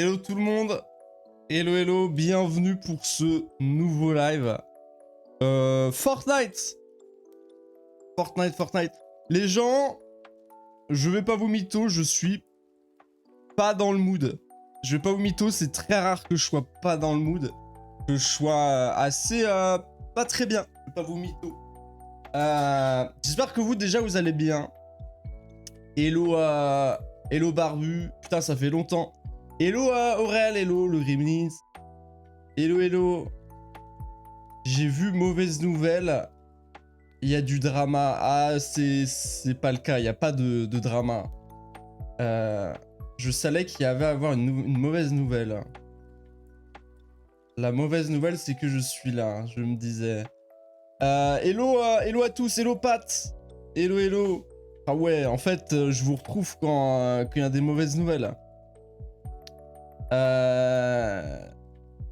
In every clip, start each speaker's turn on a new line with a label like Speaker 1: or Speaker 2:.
Speaker 1: Hello tout le monde, hello, bienvenue pour ce nouveau live. Fortnite. Les gens, je vais pas vous mytho, je suis pas dans le mood. Je vais pas vous mytho, c'est très rare que je sois pas dans le mood. Que je sois assez pas très bien, je vais pas vous mytho. J'espère que vous déjà vous allez bien. Hello hello Barbu, putain ça fait longtemps. Hello Aurel, hello le Gremlins. Hello. J'ai vu mauvaise nouvelle. Il y a du drama. Ah, c'est pas le cas. Il n'y a pas de drama. Je savais qu'il y avait à avoir une mauvaise nouvelle. La mauvaise nouvelle, c'est que je suis là. Je me disais. Hello à tous. Hello Pat. Hello. Ah ouais, en fait, je vous retrouve quand il y a des mauvaises nouvelles.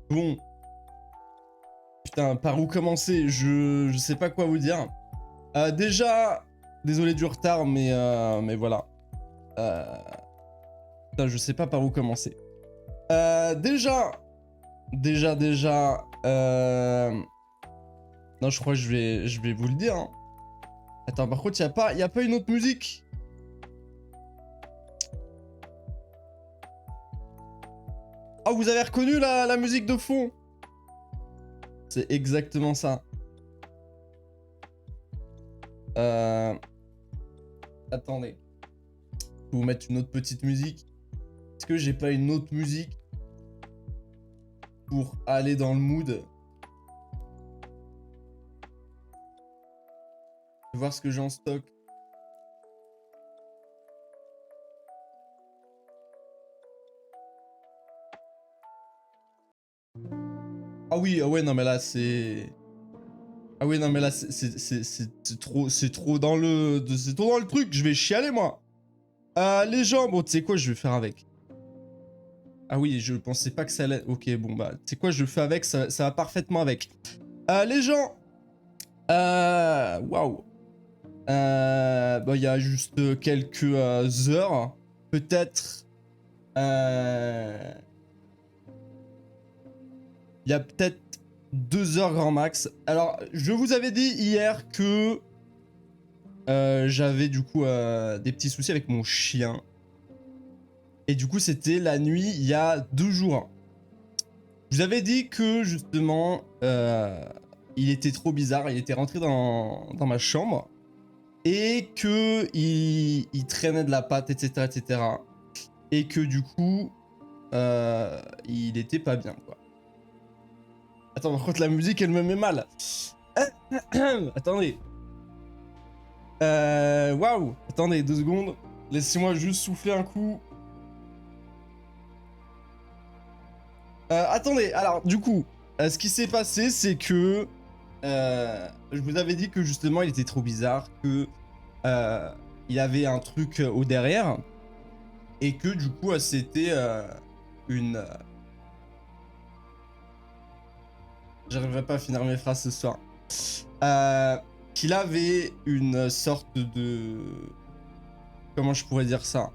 Speaker 1: Bon. Putain, par où commencer? Je sais pas quoi vous dire. Déjà, désolé du retard, mais voilà. Putain, je sais pas par où commencer. Déjà. Non, je crois que je vais vous le dire. Hein. Attends, par contre, y a pas une autre musique? Oh, vous avez reconnu la musique de fond? C'est exactement ça. Attendez. Je vais vous mettre une autre petite musique. Est-ce que j'ai pas une autre musique pour aller dans le mood? Je vais voir ce que j'ai en stock. Ah oui, ah ouais, non mais là c'est... Ah oui, non mais là c'est trop dans le... C'est trop dans le truc, je vais chialer moi. Les gens, bon tu sais quoi, je vais faire avec. Ah oui, je pensais pas que ça allait... Ok, bon bah, tu sais quoi, je fais avec, ça va parfaitement avec. Les gens... Waouh. Bah il y a juste quelques heures, peut-être... Il y a peut-être 2 heures grand max. Alors, je vous avais dit hier que j'avais du coup des petits soucis avec mon chien. Et du coup, c'était la nuit il y a 2 jours. Je vous avais dit que justement, il était trop bizarre. Il était rentré dans ma chambre. Et que il traînait de la patte, etc. Et que du coup, il était pas bien, quoi. Attends, par contre, la musique, elle me met mal. Attendez. Waouh. Attendez, 2 secondes. Laissez-moi juste souffler un coup. Attendez, alors, du coup, ce qui s'est passé, c'est que... je vous avais dit que, justement, il était trop bizarre, que... il avait un truc au derrière. Et que, du coup, c'était une... J'arriverai pas à finir mes phrases ce soir. Qu'il avait une sorte de... Comment je pourrais dire ça?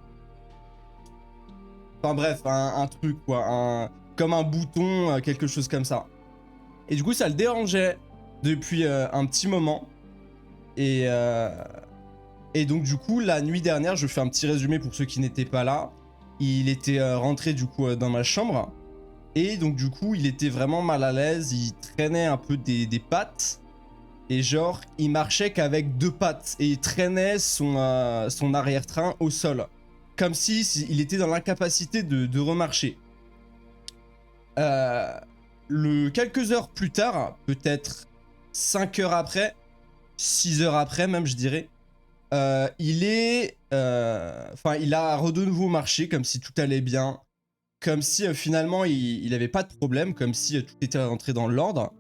Speaker 1: Enfin bref, un truc quoi, comme un bouton, quelque chose comme ça. Et du coup, ça le dérangeait depuis un petit moment. Et donc du coup, la nuit dernière, je fais un petit résumé pour ceux qui n'étaient pas là. Il était rentré du coup dans ma chambre. Et donc du coup, il était vraiment mal à l'aise, il traînait un peu des pattes. Et genre, il marchait qu'avec 2 pattes. Et il traînait son arrière-train au sol. Comme si il était dans l'incapacité de remarcher. Quelques heures plus tard, peut-être 5 heures après, 6 heures après même je dirais, il a de nouveau marché comme si tout allait bien. Comme si finalement il avait pas de problème, comme si tout était rentré dans l'ordre.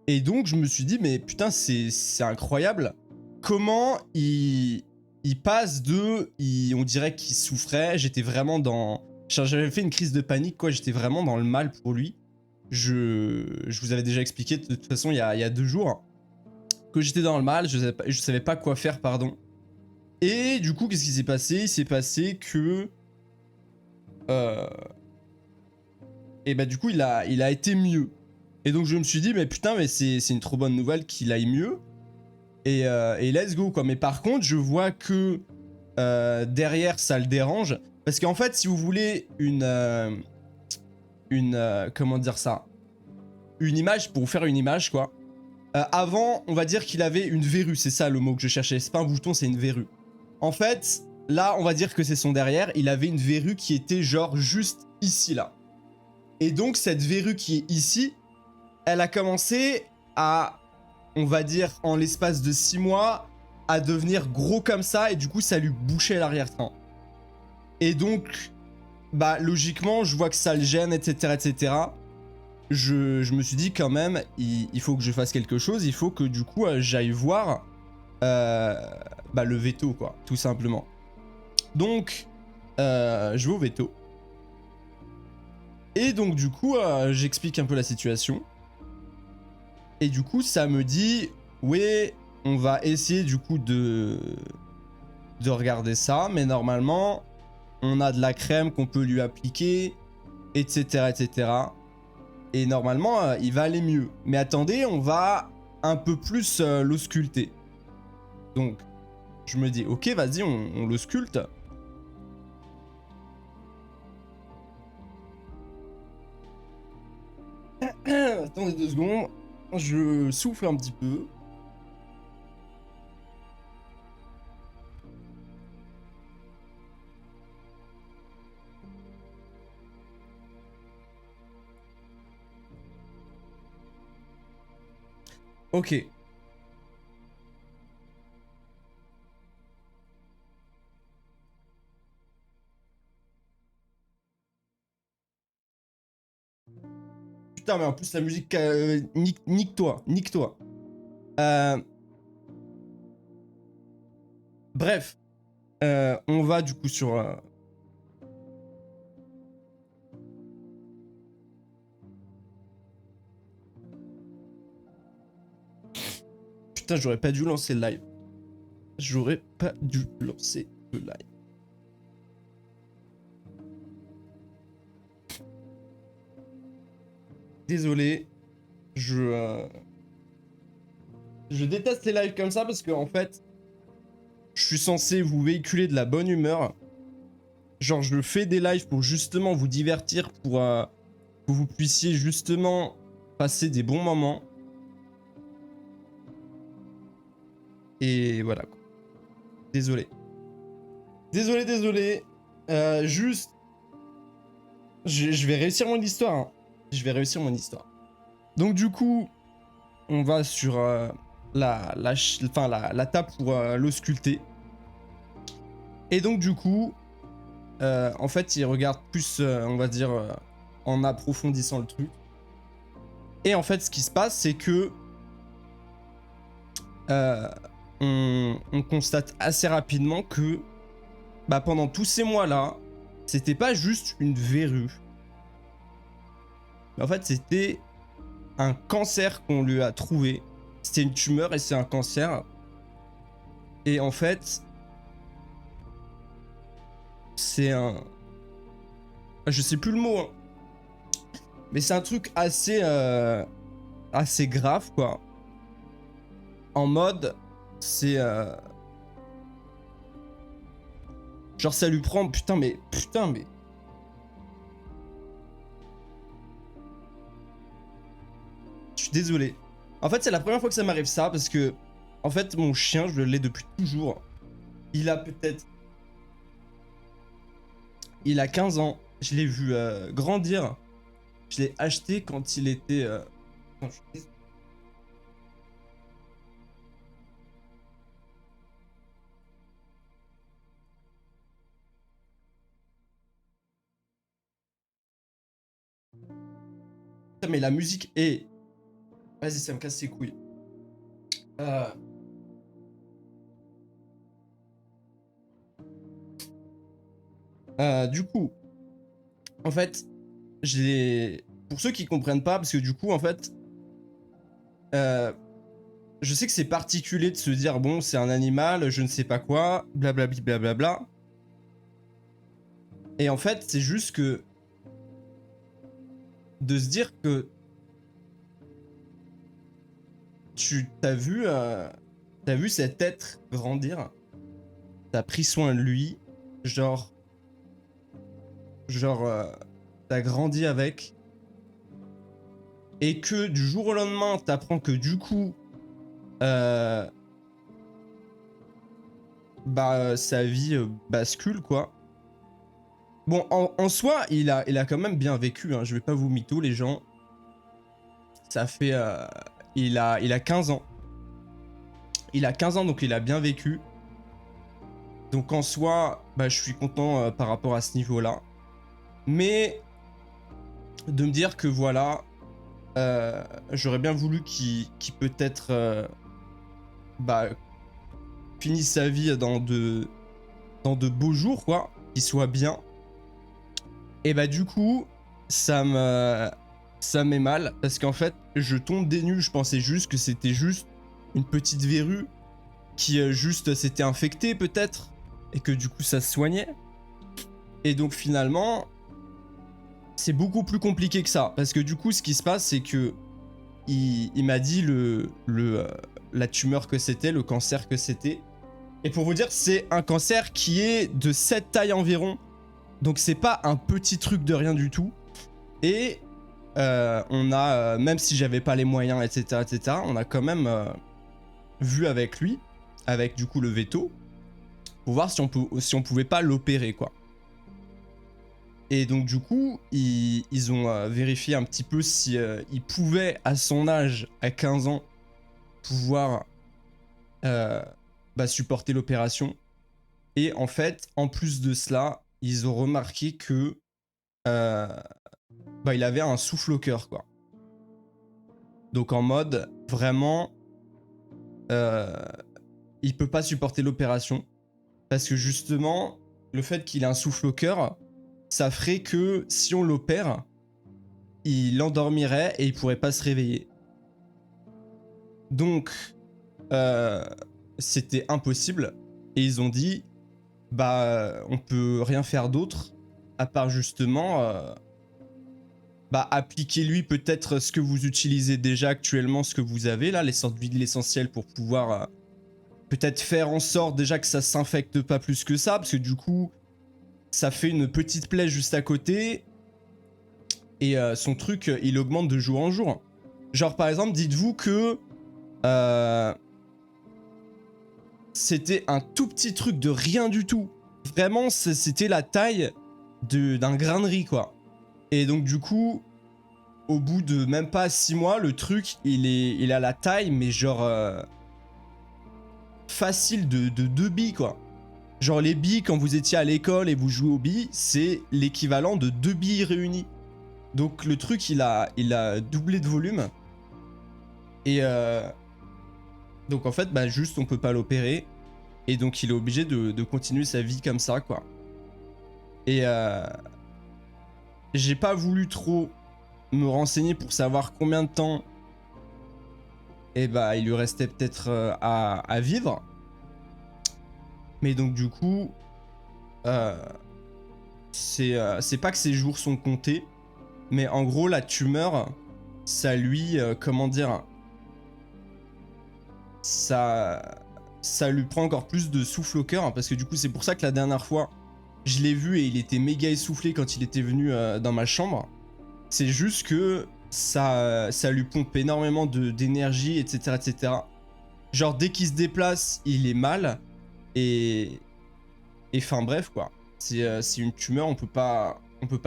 Speaker 1: Et donc je me suis dit mais putain c'est incroyable comment il passe on dirait qu'il souffrait, j'étais vraiment dans... J'avais fait une crise de panique quoi, j'étais vraiment dans le mal pour lui. Je vous avais déjà expliqué de toute façon il y a 2 jours que j'étais dans le mal, je savais pas quoi faire pardon. Et du coup qu'est-ce qui s'est passé? Il s'est passé que... Et bah du coup, il a été mieux. Et donc je me suis dit, mais putain, mais c'est une trop bonne nouvelle qu'il aille mieux. Et let's go, quoi. Mais par contre, je vois que derrière, ça le dérange. Parce qu'en fait, si vous voulez comment dire ça, une image, pour vous faire une image, quoi. Avant, on va dire qu'il avait une verrue, c'est ça le mot que je cherchais. C'est pas un bouton, c'est une verrue. En fait, là, on va dire que c'est son derrière. Il avait une verrue qui était genre juste ici, là. Et donc, cette verrue qui est ici, elle a commencé à, on va dire, en l'espace de 6 mois, à devenir gros comme ça. Et du coup, ça lui bouchait l'arrière-train. Et donc, bah, logiquement, je vois que ça le gêne, etc., etc. Je me suis dit quand même, il faut que je fasse quelque chose. Il faut que du coup, j'aille voir bah, le veto, quoi, tout simplement. Donc, je vais au veto. Et donc, du coup, j'explique un peu la situation. Et du coup, ça me dit, ouais, on va essayer du coup de regarder ça. Mais normalement, on a de la crème qu'on peut lui appliquer, etc., etc. Et normalement, il va aller mieux. Mais attendez, on va un peu plus l'ausculter. Donc, je me dis, ok, vas-y, on l'ausculte. Attendez 2 secondes. Je souffle un petit peu. Ok. Putain, mais en plus, la musique... nique-toi, nique-toi. Bref. On va du coup sur... Putain, j'aurais pas dû lancer le live. J'aurais pas dû lancer le live. Désolé. Je déteste les lives comme ça parce que en fait, je suis censé vous véhiculer de la bonne humeur. Genre, je fais des lives pour justement vous divertir, pour que vous puissiez justement passer des bons moments. Et voilà, quoi. Désolé. Désolé, désolé. Juste... Je vais réussir mon histoire. Hein. Je vais réussir mon histoire. Donc du coup, on va sur la table pour l'ausculter. Et donc du coup, en fait, il regarde plus, on va dire, en approfondissant le truc. Et en fait, ce qui se passe, c'est que on constate assez rapidement que bah, pendant tous ces mois-là, c'était pas juste une verrue. Mais en fait, c'était un cancer qu'on lui a trouvé. C'était une tumeur et c'est un cancer. Et en fait, c'est un... Je sais plus le mot, hein. Mais c'est un truc assez, assez grave, quoi. En mode, c'est... genre, ça lui prend... Putain, mais... Putain, mais... Je suis désolé. En fait, c'est la première fois que ça m'arrive ça, parce que... En fait, mon chien, je l'ai depuis toujours. Il a peut-être... Il a 15 ans. Je l'ai vu grandir. Je l'ai acheté quand il était... Non, je suis désolé. Putain, mais la musique est... Vas-y, ça me casse les couilles. Euh... du coup, en fait, j'ai... Pour ceux qui comprennent pas, parce que du coup, en fait, je sais que c'est particulier de se dire, bon, c'est un animal, je ne sais pas quoi, blablabli, blablabla. Et en fait, c'est juste que de se dire que t'as vu cet être grandir, t'as pris soin de lui, genre, t'as grandi avec, et que du jour au lendemain, t'apprends que du coup, sa vie bascule, quoi. Bon, en soi, il a quand même bien vécu, hein, je vais pas vous mytho, les gens. Ça fait... il a 15 ans. Il a 15 ans, donc il a bien vécu. Donc en soi, bah, je suis content par rapport à ce niveau-là. Mais de me dire que voilà, j'aurais bien voulu qu'il peut-être bah, finisse sa vie dans de beaux jours, quoi, qu'il soit bien. Et bah du coup, ça m'est mal, parce qu'en fait, je tombe des nues, je pensais juste que c'était juste une petite verrue qui juste s'était infectée peut-être, et que du coup ça se soignait. Et donc finalement, c'est beaucoup plus compliqué que ça, parce que du coup ce qui se passe, c'est que il m'a dit la tumeur que c'était, le cancer que c'était. Et pour vous dire, c'est un cancer qui est de cette taille environ. Donc c'est pas un petit truc de rien du tout. Et on a, même si j'avais pas les moyens, etc., on a quand même vu avec lui, avec du coup le veto, pour voir si on pouvait pas l'opérer, quoi. Et donc du coup, ils ont vérifié un petit peu si il pouvait, à son âge, à 15 ans, pouvoir supporter l'opération. Et en fait, en plus de cela, ils ont remarqué que il avait un souffle au cœur, quoi. Donc en mode, vraiment, il peut pas supporter l'opération. Parce que justement, le fait qu'il ait un souffle au cœur, ça ferait que si on l'opère, il endormirait et il pourrait pas se réveiller. Donc, c'était impossible. Et ils ont dit, on peut rien faire d'autre, à part justement, appliquez-lui peut-être ce que vous utilisez déjà actuellement, ce que vous avez là, les sortes d'huiles essentielles pour pouvoir peut-être faire en sorte déjà que ça s'infecte pas plus que ça, parce que du coup, ça fait une petite plaie juste à côté. Et son truc, il augmente de jour en jour. Genre par exemple, dites-vous que c'était un tout petit truc de rien du tout. Vraiment, c'était la taille d'un grain de riz, quoi. Et donc du coup, au bout de même pas 6 mois, le truc, il a la taille, mais genre facile de 2 billes, quoi. Genre les billes, quand vous étiez à l'école et vous jouez aux billes, c'est l'équivalent de 2 billes réunies. Donc le truc, il a doublé de volume. Et donc en fait, juste on peut pas l'opérer. Et donc il est obligé de continuer sa vie comme ça, quoi. Et j'ai pas voulu trop me renseigner pour savoir combien de temps il lui restait peut-être à vivre. Mais donc du coup, c'est pas que ses jours sont comptés, mais en gros la tumeur, ça lui, comment dire, ça lui prend encore plus de souffle au cœur, parce que du coup c'est pour ça que la dernière fois je l'ai vu et il était méga essoufflé quand il était venu dans ma chambre. C'est juste que ça lui pompe énormément d'énergie, etc., etc. Genre dès qu'il se déplace, il est mal. Et enfin bref, quoi. C'est une tumeur, on peut pas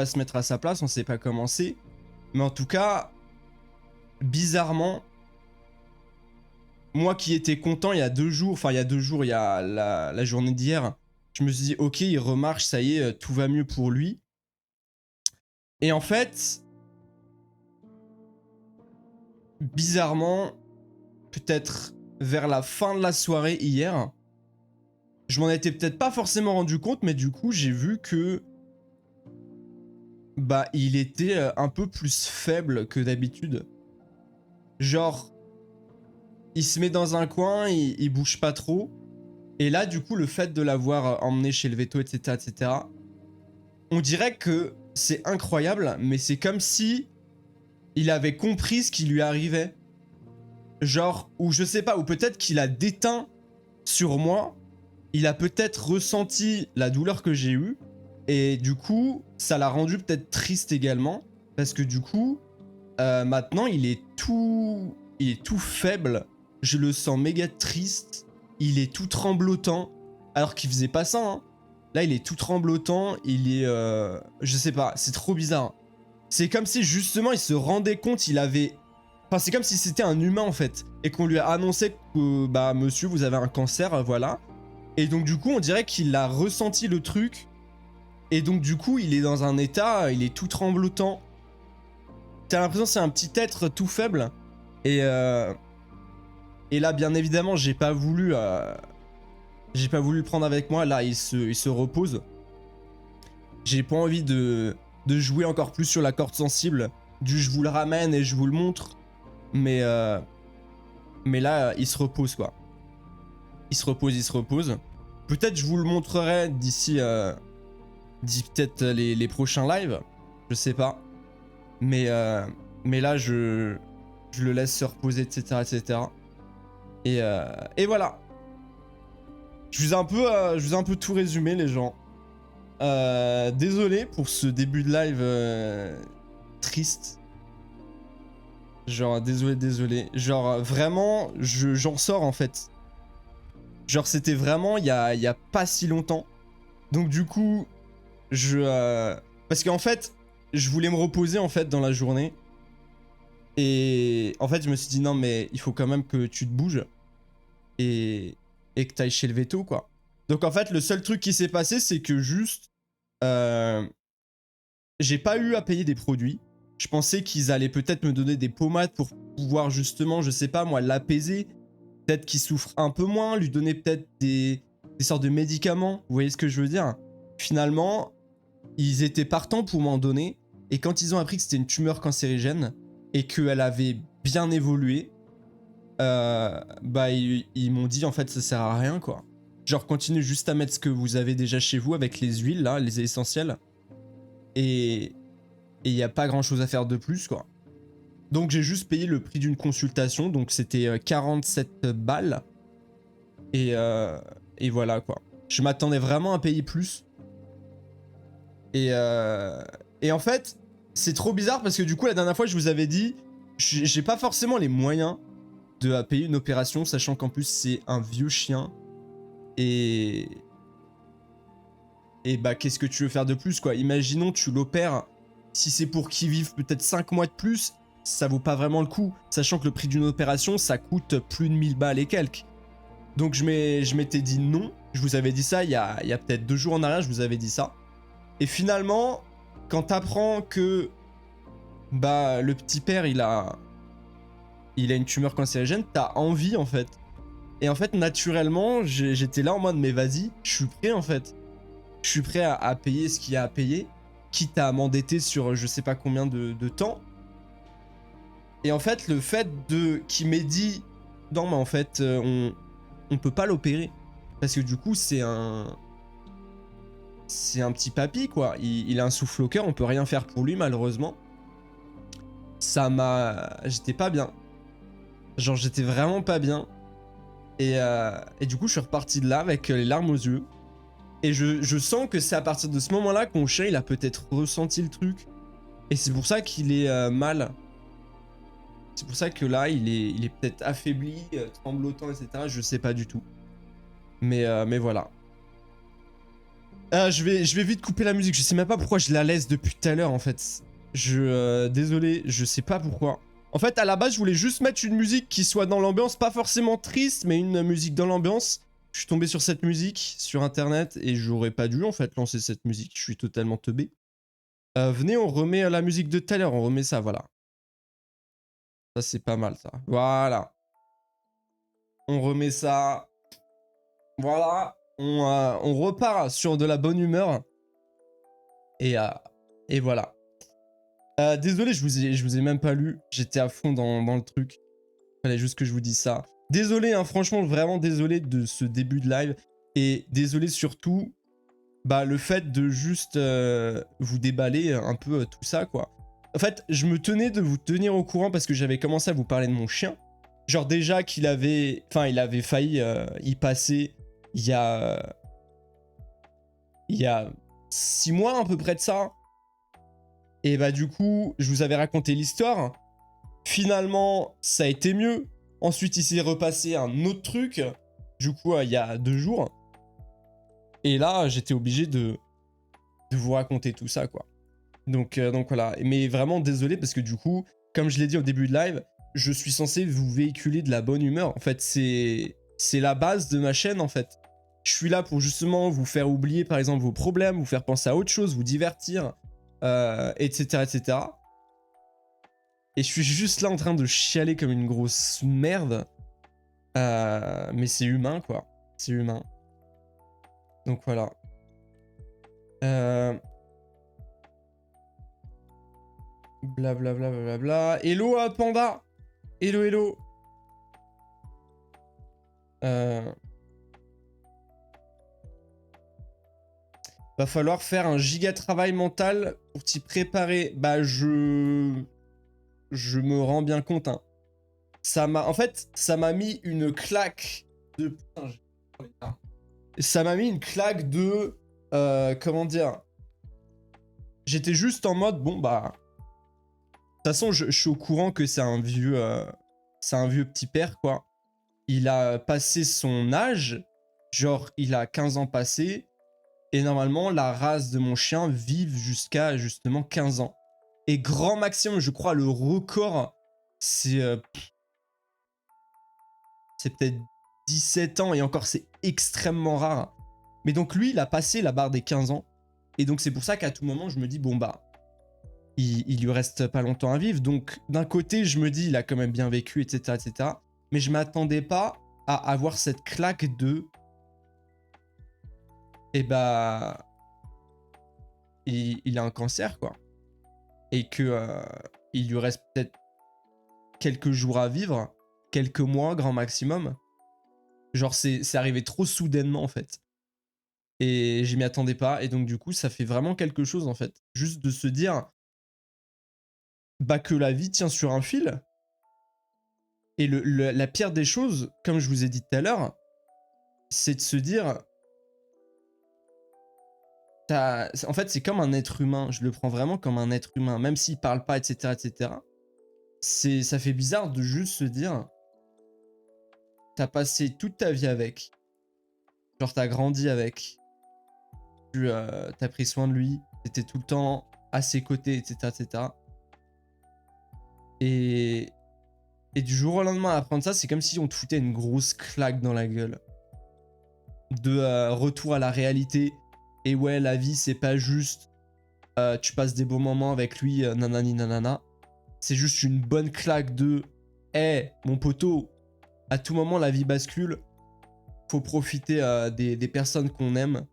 Speaker 1: se mettre à sa place, on sait pas comment c'est. Mais en tout cas, bizarrement, moi qui étais content il y a 2 jours, enfin il y a 2 jours, il y a la journée d'hier, je me suis dit ok, il remarche, ça y est, tout va mieux pour lui. Et en fait, bizarrement, peut-être vers la fin de la soirée hier, je m'en étais peut-être pas forcément rendu compte, mais du coup j'ai vu que il était un peu plus faible que d'habitude. Genre, il se met dans un coin, il bouge pas trop. Et là, du coup, le fait de l'avoir emmené chez le veto, etc., etc., on dirait que c'est incroyable, mais c'est comme si il avait compris ce qui lui arrivait. Genre, ou je sais pas, ou peut-être qu'il a déteint sur moi. Il a peut-être ressenti la douleur que j'ai eue. Et du coup, ça l'a rendu peut-être triste également. Parce que du coup, maintenant, il est tout faible. Je le sens méga triste. Il est tout tremblotant. Alors qu'il faisait pas ça, hein. Là, il est tout tremblotant. Il est... je sais pas, c'est trop bizarre. C'est comme si, justement, il se rendait compte, il avait... Enfin, c'est comme si c'était un humain, en fait. Et qu'on lui a annoncé que, bah, monsieur, vous avez un cancer, voilà. Et donc, du coup, on dirait qu'il a ressenti le truc. Et donc, du coup, il est dans un état, il est tout tremblotant. T'as l'impression que c'est un petit être tout faible. Et là, bien évidemment, j'ai pas voulu le prendre avec moi. Là, il se repose. J'ai pas envie de jouer encore plus sur la corde sensible. Du je vous le ramène et je vous le montre. Mais là, il se repose, quoi. Il se repose. Peut-être je vous le montrerai d'ici peut-être les prochains lives. Je sais pas. Mais là, je le laisse se reposer, etc. etc. Et voilà. Je vous ai un peu tout résumé, les gens. Désolé pour ce début de live triste. Genre, désolé. Genre, vraiment, j'en sors, en fait. Genre, c'était vraiment il y a pas si longtemps. Donc, du coup, parce qu'en fait, je voulais me reposer, en fait, dans la journée. Et en fait, je me suis dit, non, mais il faut quand même que tu te bouges. Et que t'ailles chez le veto, quoi. Donc, en fait, le seul truc qui s'est passé, c'est que juste... j'ai pas eu à payer des produits. Je pensais qu'ils allaient peut-être me donner des pommades pour pouvoir justement, je sais pas moi, l'apaiser. Peut-être qu'il souffre un peu moins, lui donner peut-être des sortes de médicaments. Vous voyez ce que je veux dire? Finalement, ils étaient partants pour m'en donner. Et quand ils ont appris que c'était une tumeur cancérigène et qu'elle avait bien évolué, bah ils m'ont dit en fait ça sert à rien, quoi. Genre continuez juste à mettre ce que vous avez déjà chez vous avec les huiles là, les essentiels. Et il n'y a pas grand chose à faire de plus, quoi. Donc j'ai juste payé le prix d'une consultation, donc c'était 47 balles. Et voilà, quoi. Je m'attendais vraiment à payer plus. Et en fait, c'est trop bizarre parce que du coup, la dernière fois, je vous avais dit, j'ai pas forcément les moyens de payer une opération, sachant qu'en plus, c'est un vieux chien. Et bah, qu'est-ce que tu veux faire de plus, quoi? Imaginons, tu l'opères. Si c'est pour qu'il vive peut-être 5 mois de plus, ça vaut pas vraiment le coup. Sachant que le prix d'une opération, ça coûte plus de 1000 balles et quelques. Donc je m'étais dit non. Je vous avais dit ça il y a peut-être 2 jours en arrière, je vous avais dit ça. Et finalement, quand t'apprends que bah, le petit père, il a une tumeur cancérigène, t'as envie, en fait. Et en fait, naturellement, j'étais là en mode, mais vas-y, je suis prêt, en fait. Je suis prêt à payer ce qu'il y a à payer, quitte à m'endetter sur je sais pas combien de temps. Et en fait, le fait qu'il m'ait dit non, mais en fait, on peut pas l'opérer. Parce que du coup, c'est un petit papy, quoi. Il a un souffle au cœur, on peut rien faire pour lui, malheureusement. J'étais pas bien. Genre, j'étais vraiment pas bien. Et du coup, je suis reparti de là avec les larmes aux yeux. Et je sens que c'est à partir de ce moment-là que mon chien, il a peut-être ressenti le truc. Et c'est pour ça qu'il est mal. C'est pour ça que là, il est peut-être affaibli, tremblotant, etc. Je sais pas du tout. Mais voilà. Je vais vite couper la musique. Je sais même pas pourquoi je la laisse depuis tout à l'heure, en fait. Désolé, je sais pas pourquoi. En fait, à la base, je voulais juste mettre une musique qui soit dans l'ambiance. Pas forcément triste, mais une musique dans l'ambiance. Je suis tombé sur cette musique sur internet et j'aurais pas dû en fait lancer cette musique. Je suis totalement teubé. Venez, on remet la musique de tout à l'heure. On remet ça, voilà. Ça, c'est pas mal, ça. Voilà. On remet ça. Voilà. On repart sur de la bonne humeur. Et voilà. Désolé, je vous ai même pas lu. J'étais à fond dans le truc. Fallait juste que je vous dise ça. Désolé, hein, franchement, vraiment désolé de ce début de live. Et désolé surtout, bah, le fait de juste vous déballer un peu tout ça, quoi. En fait, je me tenais de vous tenir au courant parce que j'avais commencé à vous parler de mon chien. Genre déjà qu'il avait... Enfin, il avait failli y passer il y a... Il y a 6 mois à peu près de ça. Et bah du coup, je vous avais raconté l'histoire. Finalement, ça a été mieux. Ensuite, il s'est repassé un autre truc. Du coup, il y a 2 jours. Et là, j'étais obligé de vous raconter tout ça, quoi. Donc voilà. Mais vraiment désolé parce que du coup, comme je l'ai dit au début de live, je suis censé vous véhiculer de la bonne humeur. En fait, c'est la base de ma chaîne, en fait. Je suis là pour justement vous faire oublier, par exemple, vos problèmes, vous faire penser à autre chose, vous divertir, etc., etc. Et je suis juste là en train de chialer comme une grosse merde. Mais c'est humain, quoi. C'est humain. Donc voilà. Blablabla. Hello, Panda. Hello, hello. Va falloir faire un giga travail mental pour t'y préparer. Bah, je me rends bien compte, hein. En fait, ça m'a mis une claque de... Putain, ça m'a mis une claque de... comment dire? J'étais juste en mode, bon, bah... De toute façon, je suis au courant que c'est un vieux petit père, quoi. Il a passé son âge. Genre, il a 15 ans passés. Et normalement, la race de mon chien vive jusqu'à, justement, 15 ans. Et grand maximum, je crois, le record, c'est... c'est peut-être 17 ans. Et encore, c'est extrêmement rare. Mais donc, lui, il a passé la barre des 15 ans. Et donc, c'est pour ça qu'à tout moment, je me dis, bon, bah... Il lui reste pas longtemps à vivre. Donc, d'un côté, je me dis, il a quand même bien vécu, etc., etc. Mais je m'attendais pas à avoir cette claque de... Et bah... Il a un cancer, quoi. Et que il lui reste peut-être quelques jours à vivre, quelques mois, grand maximum. Genre, c'est arrivé trop soudainement, en fait. Et je m'y attendais pas. Et donc, du coup, ça fait vraiment quelque chose, en fait. Juste de se dire... Bah, que la vie tient sur un fil. Et la pire des choses, comme je vous ai dit tout à l'heure, c'est de se dire... En fait, c'est comme un être humain. Je le prends vraiment comme un être humain. Même s'il parle pas, etc., etc. Ça fait bizarre de juste se dire... T'as passé toute ta vie avec. Genre, t'as grandi avec. T'as pris soin de lui. T'étais tout le temps à ses côtés, etc., etc. Et du jour au lendemain, apprendre ça, c'est comme si on te foutait une grosse claque dans la gueule. De retour à la réalité. Et ouais, la vie, c'est pas juste... tu passes des beaux moments avec lui, nanani nanana. C'est juste une bonne claque de... Hey, mon poteau, à tout moment, la vie bascule. Faut profiter des personnes qu'on aime.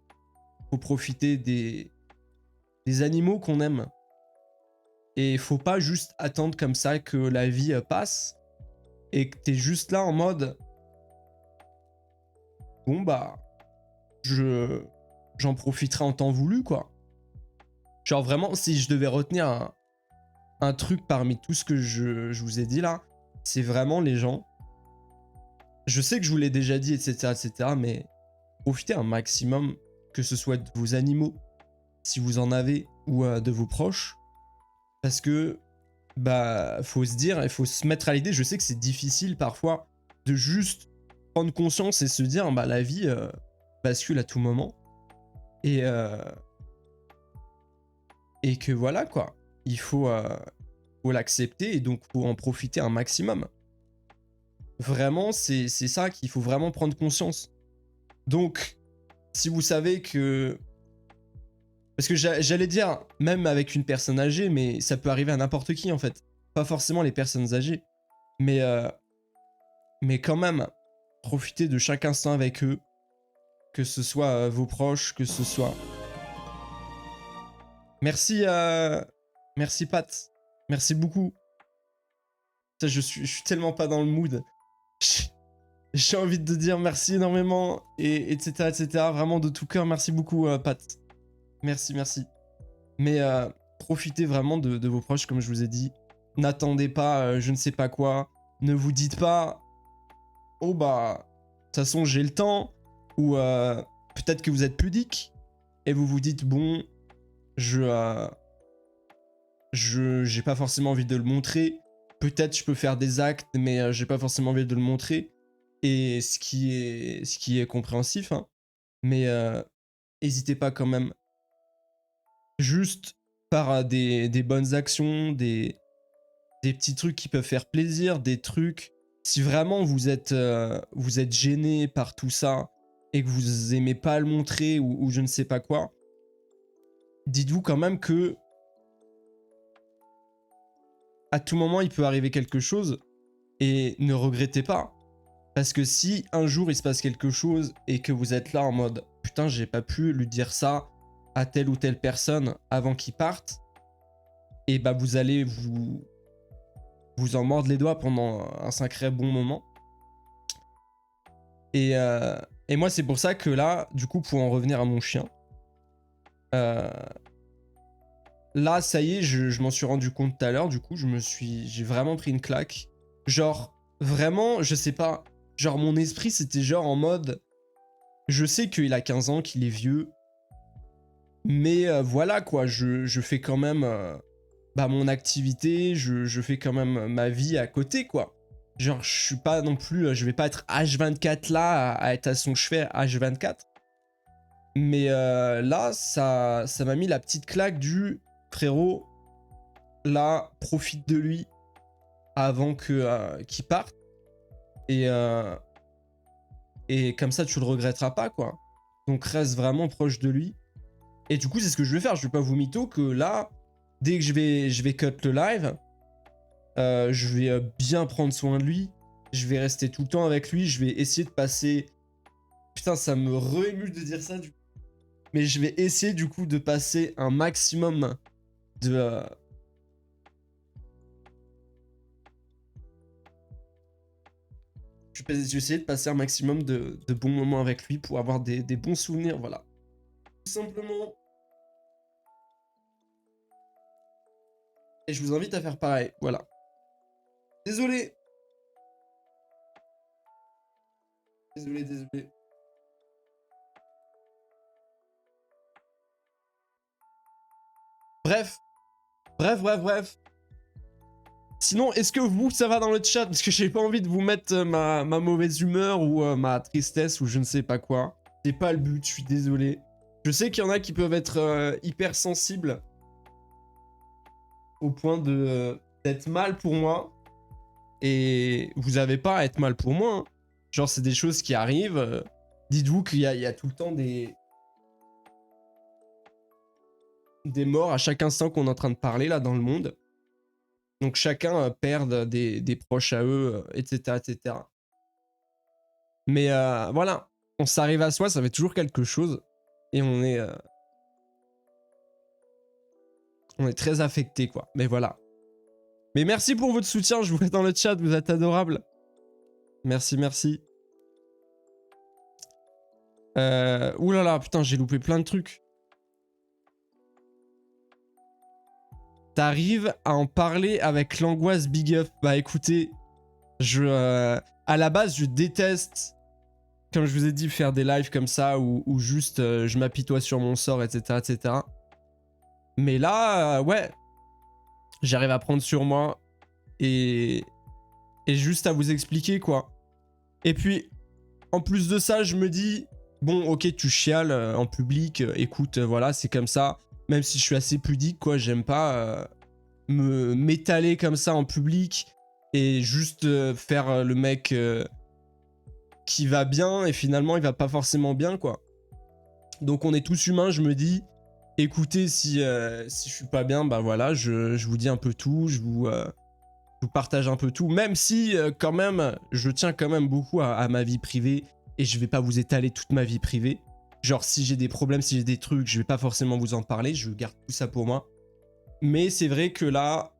Speaker 1: Faut profiter des animaux qu'on aime. Et faut pas juste attendre comme ça que la vie passe. Et que t'es juste là en mode... Bon bah... J'en profiterai en temps voulu, quoi. Genre vraiment, si je devais retenir un truc parmi tout ce que je vous ai dit là, c'est vraiment les gens. Je sais que je vous l'ai déjà dit, etc., etc., mais profitez un maximum, que ce soit de vos animaux, si vous en avez, ou de vos proches. Parce que, bah, faut se dire, il faut se mettre à l'idée, je sais que c'est difficile parfois de juste prendre conscience et se dire, bah, la vie bascule à tout moment. Et que voilà, quoi. Il faut l'accepter et donc faut en profiter un maximum. Vraiment, c'est ça qu'il faut vraiment prendre conscience. Donc, si vous savez que... Parce que j'allais dire, même avec une personne âgée, mais ça peut arriver à n'importe qui, en fait. Pas forcément les personnes âgées. Mais quand même, profitez de chaque instant avec eux. Que ce soit vos proches, que ce soit... Merci, merci Pat. Merci beaucoup. Ça, je suis tellement pas dans le mood. J'ai envie de te dire merci énormément, et etc., etc. Vraiment de tout cœur, merci beaucoup, Pat. Merci, merci. Mais profitez vraiment de vos proches, comme je vous ai dit. N'attendez pas je ne sais pas quoi. Ne vous dites pas « Oh bah, de toute façon j'ai le temps » ou peut-être que vous êtes pudique et vous vous dites « Bon, j'ai pas forcément envie de le montrer. Peut-être je peux faire des actes, mais j'ai pas forcément envie de le montrer. » Et ce qui est compréhensif, hein. Mais n'hésitez pas quand même. Juste par des bonnes actions, des petits trucs qui peuvent faire plaisir, des trucs... Si vraiment vous êtes gêné par tout ça et que vous aimez pas le montrer ou je ne sais pas quoi, dites-vous quand même que à tout moment il peut arriver quelque chose et ne regrettez pas. Parce que si un jour il se passe quelque chose et que vous êtes là en mode « Putain, j'ai pas pu lui dire ça à telle ou telle personne avant qu'il parte », et bah vous allez vous en mordre les doigts pendant un sacré bon moment. Et moi, c'est pour ça que là, du coup, pour en revenir à mon chien, là, ça y est, je m'en suis rendu compte tout à l'heure, du coup, j'ai vraiment pris une claque. Genre, vraiment, je sais pas, genre mon esprit, c'était genre en mode, je sais qu'il a 15 ans, qu'il est vieux, mais voilà quoi, je fais quand même bah, mon activité, je fais quand même ma vie à côté quoi. Genre je suis pas non plus, je vais pas être H24 là à être à son chevet H24. Mais là ça m'a mis la petite claque du frérot, là profite de lui avant qu'il parte. Et comme ça tu le regretteras pas quoi. Donc reste vraiment proche de lui. Et du coup c'est ce que je vais faire, je vais pas vous mytho que là, dès que je vais cut le live, je vais bien prendre soin de lui. Je vais rester tout le temps avec lui. Je vais essayer de passer... Putain, ça me réémule de dire ça. Mais je vais essayer du coup de passer un maximum de... Je vais essayer de passer un maximum de bons moments avec lui pour avoir des bons souvenirs, voilà. Tout simplement. Et je vous invite à faire pareil, voilà. Désolé. Désolé. Bref. Sinon, est-ce que vous, ça va dans le chat? Parce que j'ai pas envie de vous mettre ma mauvaise humeur ou ma tristesse ou je ne sais pas quoi. C'est pas le but, je suis désolé. Je sais qu'il y en a qui peuvent être hyper sensibles au point d'être mal pour moi. Et vous avez pas à être mal pour moi. Hein. Genre, c'est des choses qui arrivent. Dites-vous qu'il y a tout le temps des morts à chaque instant qu'on est en train de parler là dans le monde. Donc chacun perd des proches à eux, etc., etc. Mais voilà, on s'arrive à soi, ça fait toujours quelque chose. Et on est très affecté, quoi. Mais voilà. Mais merci pour votre soutien, je vous mets dans le chat, vous êtes adorables. Merci. Ouh là là, putain, j'ai loupé plein de trucs. T'arrives à en parler avec l'angoisse big up. Bah écoutez, à la base, je déteste, comme je vous ai dit, faire des lives comme ça où juste je m'apitoie sur mon sort, etc., etc. Mais là, ouais, j'arrive à prendre sur moi et juste à vous expliquer quoi. Et puis, en plus de ça, je me dis, bon, ok, tu chiales en public, écoute, voilà, c'est comme ça. Même si je suis assez pudique, quoi, j'aime pas m'étaler comme ça en public et juste faire le mec qui va bien et finalement il va pas forcément bien, quoi. Donc on est tous humains, je me dis, écoutez, si je suis pas bien, bah voilà, je vous dis un peu tout, je vous partage un peu tout, même si quand même, je tiens quand même beaucoup à ma vie privée et je vais pas vous étaler toute ma vie privée. Genre si j'ai des problèmes, si j'ai des trucs, je vais pas forcément vous en parler, je garde tout ça pour moi. Mais c'est vrai que là,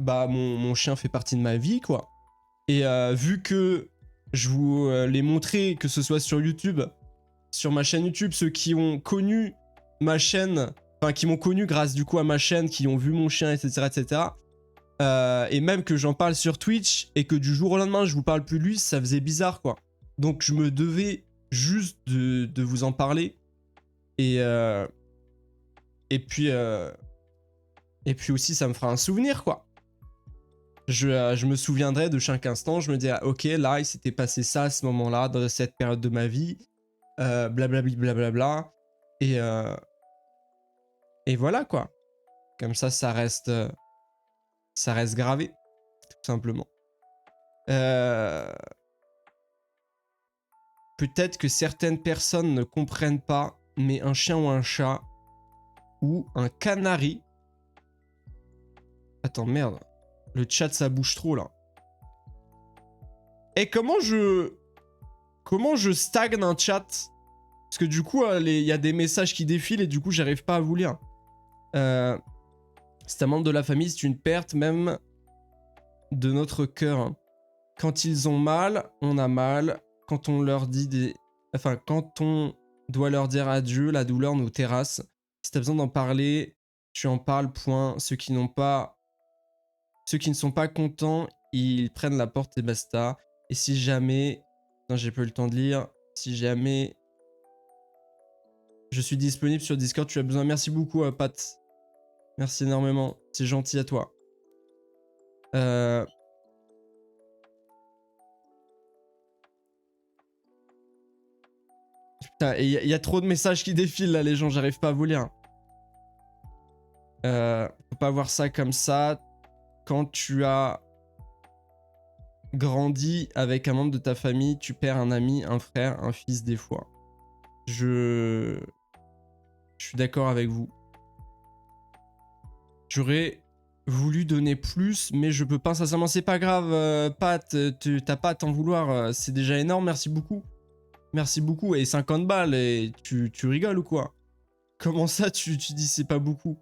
Speaker 1: bah mon chien fait partie de ma vie, quoi. Et vu que je vous l'ai montré, que ce soit sur YouTube, sur ma chaîne YouTube, ceux qui ont connu ma chaîne Enfin, qui m'ont connu grâce du coup à ma chaîne, qui ont vu mon chien, etc. etc. Et même que j'en parle sur Twitch et que du jour au lendemain je vous parle plus de lui, ça faisait bizarre quoi. Donc je me devais juste de vous en parler. Et puis aussi ça me fera un souvenir quoi. Je me souviendrai de chaque instant, je me dirai ok là il s'était passé ça à ce moment-là, dans cette période de ma vie, blablabla blablabla. Et voilà quoi. Comme ça reste gravé, tout simplement. Peut-être que certaines personnes ne comprennent pas, mais un chien ou un chat ou un canari... Attends, merde. Le chat, ça bouge trop, là. Et comment je stagne un chat? Parce que du coup, il y a des messages qui défilent et du coup, j'arrive pas à vous lire. C'est un membre de la famille, c'est une perte même de notre cœur. Quand ils ont mal, on a mal. Quand on leur dit des... Enfin, quand on doit leur dire adieu, la douleur nous terrasse. Si t'as besoin d'en parler, tu en parles, point. Ceux qui ne sont pas contents, ils prennent la porte et basta. Et si jamais... Non, j'ai pas eu le temps de lire. Si jamais... Je suis disponible sur Discord, tu as besoin. Merci beaucoup, Pat. Merci énormément. C'est gentil à toi. Putain, il y a trop de messages qui défilent là, les gens, j'arrive pas à vous lire. Faut pas voir ça comme ça. Quand tu as grandi avec un membre de ta famille, tu perds un ami, un frère, un fils des fois. Je suis d'accord avec vous. J'aurais voulu donner plus, mais je peux pas. Sincèrement, c'est pas grave, Pat. T'as pas à t'en vouloir. C'est déjà énorme. Merci beaucoup. Merci beaucoup. Et 50 balles, et tu rigoles ou quoi? Comment ça, tu dis c'est pas beaucoup?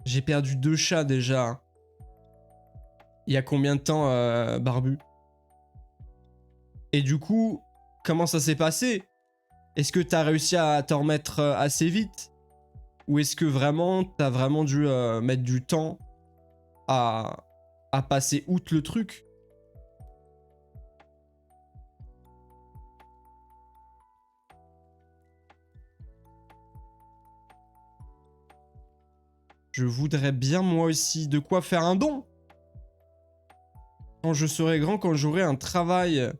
Speaker 1: J'ai perdu 2 chats déjà. Il y a combien de temps, Barbu? Et du coup, comment ça s'est passé? Est-ce que t'as réussi à t'en remettre assez vite? Ou est-ce que vraiment t'as vraiment dû mettre du temps à passer outre le truc? Je voudrais bien moi aussi de quoi faire un don. Quand je serai grand, quand j'aurai un travail.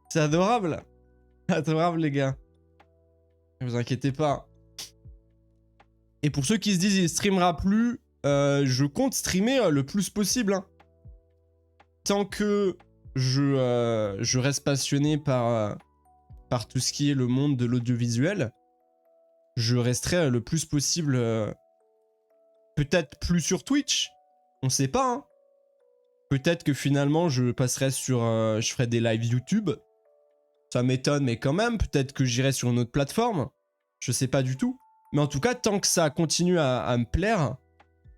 Speaker 1: C'est adorable. Adorable les gars. Ne vous inquiétez pas. Et pour ceux qui se disent il streamera plus, je compte streamer le plus possible. Hein. Tant que je reste passionné par tout ce qui est le monde de l'audiovisuel, je resterai le plus possible... Peut-être plus sur Twitch, on sait pas. Hein. Peut-être que finalement je passerai sur... je ferai des lives YouTube. Ça m'étonne, mais quand même. Peut-être que j'irai sur une autre plateforme. Je sais pas du tout. Mais en tout cas, tant que ça continue à me plaire,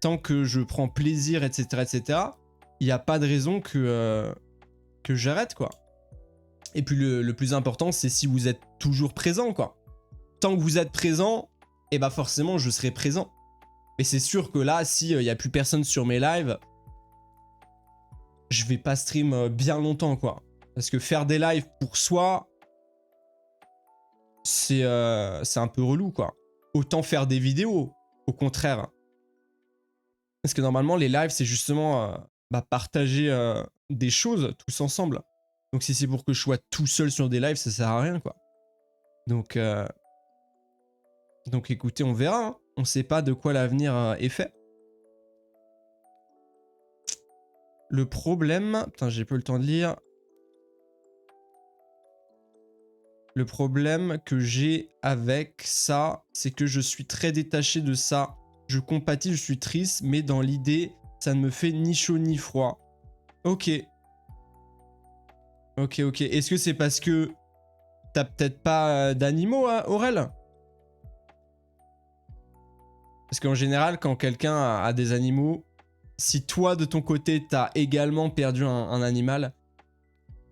Speaker 1: tant que je prends plaisir, etc., il n'y a pas de raison que j'arrête, quoi. Et puis le plus important, c'est si vous êtes toujours présent, quoi. Tant que vous êtes présent, et bah forcément, je serai présent. Mais c'est sûr que là, s'il n'y a plus personne sur mes lives, je vais pas stream bien longtemps, quoi. Parce que faire des lives pour soi, c'est un peu relou, quoi. Autant faire des vidéos, au contraire. Parce que normalement, les lives, c'est justement partager des choses tous ensemble. Donc si c'est pour que je sois tout seul sur des lives, ça sert à rien, quoi. Donc écoutez, on verra. Hein. On sait pas de quoi l'avenir est fait. Le problème... Putain, j'ai pas eu le temps de lire. Le problème que j'ai avec ça, c'est que je suis très détaché de ça. Je compatis, je suis triste, mais dans l'idée, ça ne me fait ni chaud ni froid. Ok. Ok, ok. Est-ce que c'est parce que t'as peut-être pas d'animaux, Aurel? Parce qu'en général, quand quelqu'un a des animaux, si toi, de ton côté, t'as également perdu un animal,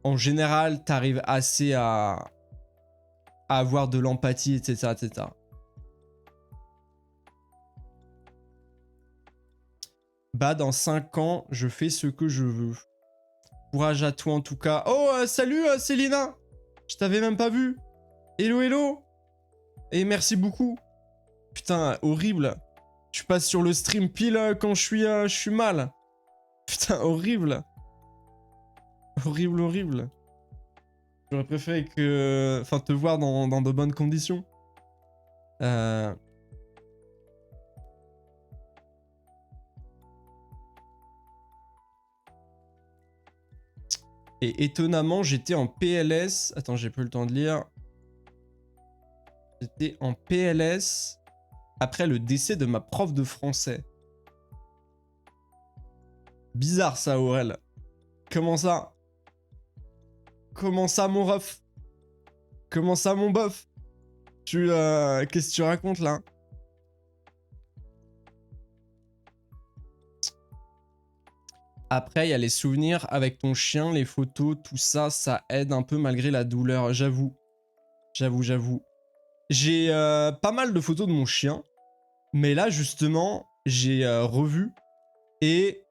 Speaker 1: en général, t'arrives assez à avoir de l'empathie, etc., etc. Bah, dans 5 ans, je fais ce que je veux. Courage à toi en tout cas. Oh, salut Célina. Je t'avais même pas vu. Hello, hello. Et merci beaucoup. Putain, horrible. Tu passes sur le stream pile quand je suis mal. Putain, horrible. Horrible, horrible. J'aurais préféré que... Enfin, te voir dans de bonnes conditions. Et étonnamment, j'étais en PLS. Attends, j'ai pas eu le temps de lire. J'étais en PLS après le décès de ma prof de français. Bizarre ça, Aurel. Comment ça? Comment ça, mon ref? Comment ça, mon bof? Qu'est-ce que tu racontes, là? Après, il y a les souvenirs avec ton chien, les photos, tout ça, ça aide un peu malgré la douleur, j'avoue. J'avoue. J'ai pas mal de photos de mon chien, mais là, justement, j'ai revu et...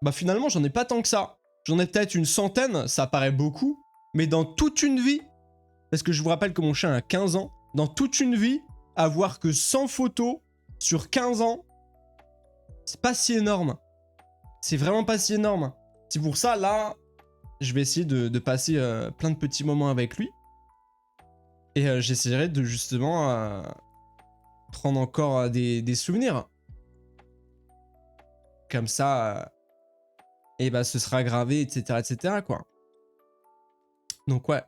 Speaker 1: Bah finalement, j'en ai pas tant que ça. J'en ai peut-être une centaine, ça paraît beaucoup, mais dans toute une vie, parce que je vous rappelle que mon chien a 15 ans, dans toute une vie, avoir que 100 photos sur 15 ans, c'est pas si énorme. C'est vraiment pas si énorme. C'est pour ça, là, je vais essayer de passer plein de petits moments avec lui. Et j'essaierai de justement prendre encore des souvenirs. Comme ça, et bah ce sera gravé, etc. quoi. Donc ouais,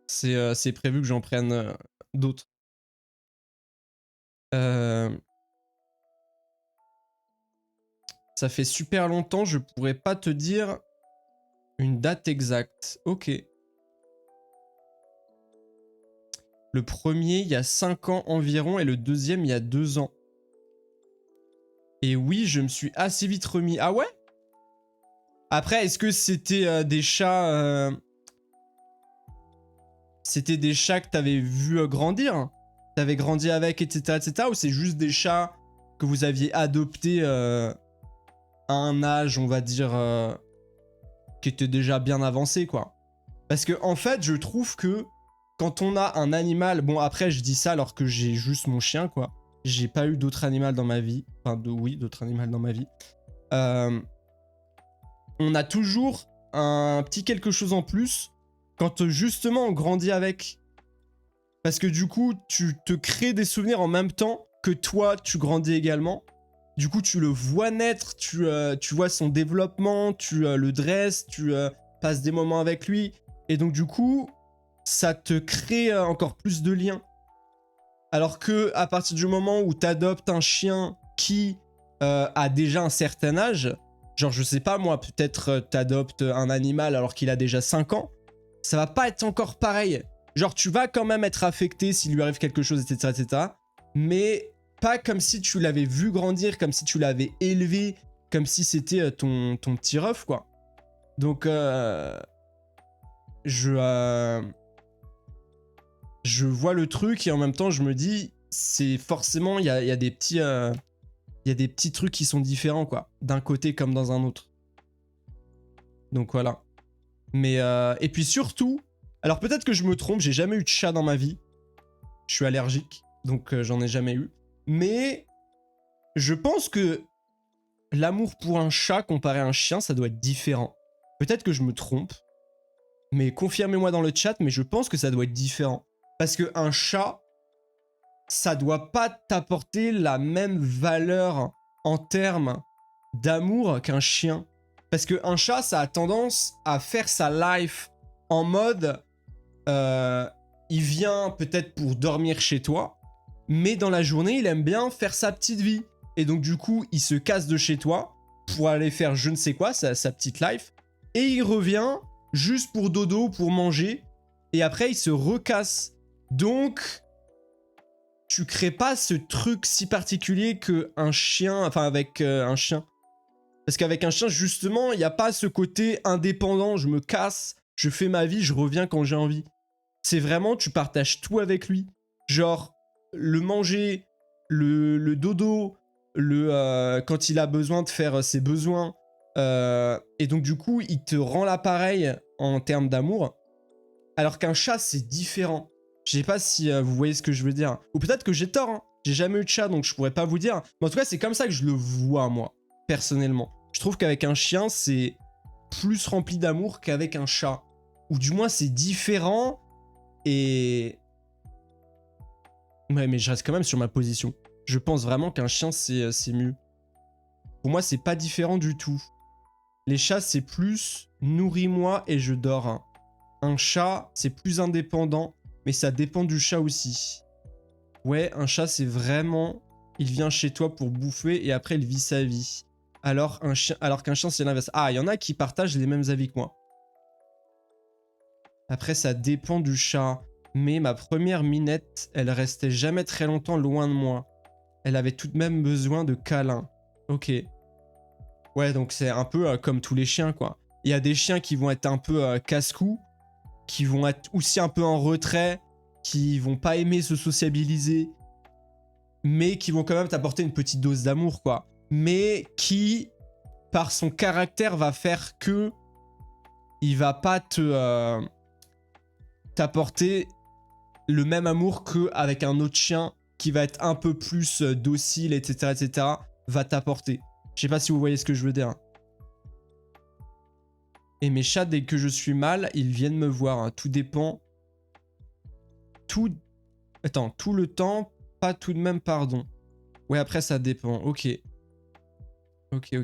Speaker 1: c'est prévu que j'en prenne d'autres. Ça fait super longtemps, je pourrais pas te dire une date exacte. Ok. Le premier, il y a 5 ans environ, et le deuxième, il y a 2 ans. Et oui, je me suis assez vite remis. Ah ouais? Après, est-ce que c'était des chats... C'était des chats que t'avais vu grandir? T'avais grandi avec, etc. Ou c'est juste des chats que vous aviez adoptés à un âge, on va dire, qui était déjà bien avancé, quoi? Parce que, en fait, je trouve que quand on a un animal... Bon, après, je dis ça alors que j'ai juste mon chien, quoi. J'ai pas eu d'autres animaux dans ma vie. Enfin, oui, d'autres animaux dans ma vie. On a toujours un petit quelque chose en plus quand justement on grandit avec. Parce que du coup, tu te crées des souvenirs en même temps que toi, tu grandis également. Du coup, tu le vois naître, tu vois son développement, tu le dresses, tu passes des moments avec lui. Et donc du coup, ça te crée encore plus de liens. Alors que à partir du moment où tu adoptes un chien qui a déjà un certain âge, genre je sais pas moi, peut-être t'adoptes un animal alors qu'il a déjà 5 ans, ça va pas être encore pareil. Genre tu vas quand même être affecté s'il lui arrive quelque chose, etc. Mais pas comme si tu l'avais vu grandir, comme si tu l'avais élevé, comme si c'était ton petit ref, quoi. Donc je vois le truc et en même temps je me dis, c'est forcément, il y a des petits... Il y a des petits trucs qui sont différents, quoi. D'un côté comme dans un autre. Donc voilà. Mais et puis surtout... Alors peut-être que je me trompe, j'ai jamais eu de chat dans ma vie. Je suis allergique, donc j'en ai jamais eu. Mais je pense que l'amour pour un chat comparé à un chien, ça doit être différent. Peut-être que je me trompe. Mais confirmez-moi dans le chat, mais je pense que ça doit être différent. Parce qu'un chat... ça doit pas t'apporter la même valeur en termes d'amour qu'un chien. Parce qu'un chat, ça a tendance à faire sa life en mode... il vient peut-être pour dormir chez toi, mais dans la journée, il aime bien faire sa petite vie. Et donc du coup, il se casse de chez toi pour aller faire je ne sais quoi, sa petite life. Et il revient juste pour dodo, pour manger. Et après, il se recasse. Donc... tu crées pas ce truc si particulier qu'un chien, enfin avec un chien. Parce qu'avec un chien, justement, il n'y a pas ce côté indépendant, je me casse, je fais ma vie, je reviens quand j'ai envie. C'est vraiment, tu partages tout avec lui. Genre, le manger, le dodo, quand il a besoin de faire ses besoins. Et donc, du coup, il te rend l'appareil en termes d'amour. Alors qu'un chat, c'est différent. Je sais pas si vous voyez ce que je veux dire. Ou peut-être que j'ai tort, hein. J'ai jamais eu de chat, donc je pourrais pas vous dire. Mais en tout cas, c'est comme ça que je le vois, moi, personnellement. Je trouve qu'avec un chien, c'est plus rempli d'amour qu'avec un chat. Ou du moins, c'est différent. Et... Ouais, mais je reste quand même sur ma position. Je pense vraiment qu'un chien, c'est mieux. Pour moi, c'est pas différent du tout. Les chats, c'est plus nourris-moi et je dors. Hein. Un chat, c'est plus indépendant, mais ça dépend du chat aussi. Ouais, un chat, c'est vraiment... Il vient chez toi pour bouffer et après, il vit sa vie. Alors qu'un chien, c'est l'inverse. Ah, il y en a qui partagent les mêmes avis que moi. Après, ça dépend du chat. Mais ma première minette, elle restait jamais très longtemps loin de moi. Elle avait tout de même besoin de câlins. Ok. Ouais, donc c'est un peu comme tous les chiens, quoi. Il y a des chiens qui vont être un peu casse-cou, qui vont être aussi un peu en retrait, qui vont pas aimer se sociabiliser, mais qui vont quand même t'apporter une petite dose d'amour, quoi. Mais qui, par son caractère, va faire que il va pas t'apporter le même amour qu'avec un autre chien qui va être un peu plus docile, etc., va t'apporter. Je sais pas si vous voyez ce que je veux dire. Et mes chats, dès que je suis mal, ils viennent me voir. Hein. Tout dépend. Attends, tout le temps, pas tout de même, pardon. Ouais, après, ça dépend. Ok. Ok.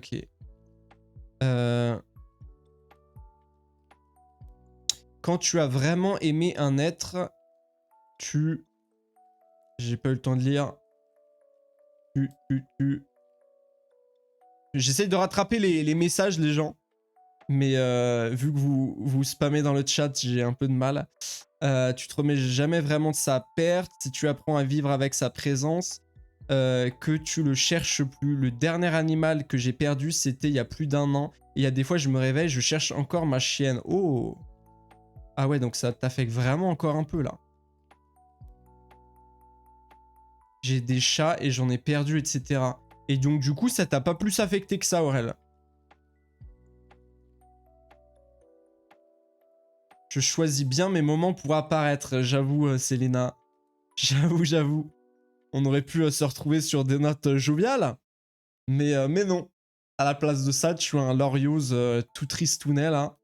Speaker 1: Quand tu as vraiment aimé un être, J'ai pas eu le temps de lire. J'essaye de rattraper les messages, les gens. Mais vu que vous spammez dans le chat, j'ai un peu de mal. Tu te remets jamais vraiment de sa perte. Si tu apprends à vivre avec sa présence, que tu le cherches plus. Le dernier animal que j'ai perdu, c'était il y a plus d'1 an. Et il y a des fois, je me réveille, je cherche encore ma chienne. Oh! Ah ouais, donc ça t'affecte vraiment encore un peu, là. J'ai des chats et j'en ai perdu, etc. Et donc, du coup, ça t'a pas plus affecté que ça, Aurel. Je choisis bien mes moments pour apparaître, j'avoue, Selena. J'avoue. On aurait pu se retrouver sur des notes joviales. Mais non. À la place de ça, tu as un Loriose tout tristounet, là.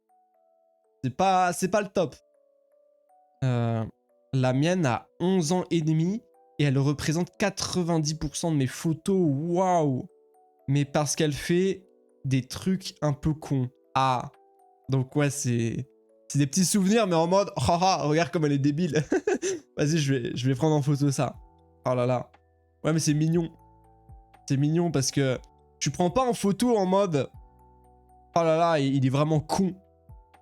Speaker 1: C'est pas le top. La mienne a 11 ans et demi et elle représente 90% de mes photos. Waouh! Mais parce qu'elle fait des trucs un peu cons. Ah. Donc ouais, c'est des petits souvenirs, mais en mode, haha, regarde comme elle est débile. Vas-y, je vais prendre en photo ça. Oh là là. Ouais, mais c'est mignon. C'est mignon parce que tu prends pas en photo en mode, oh là là, il est vraiment con.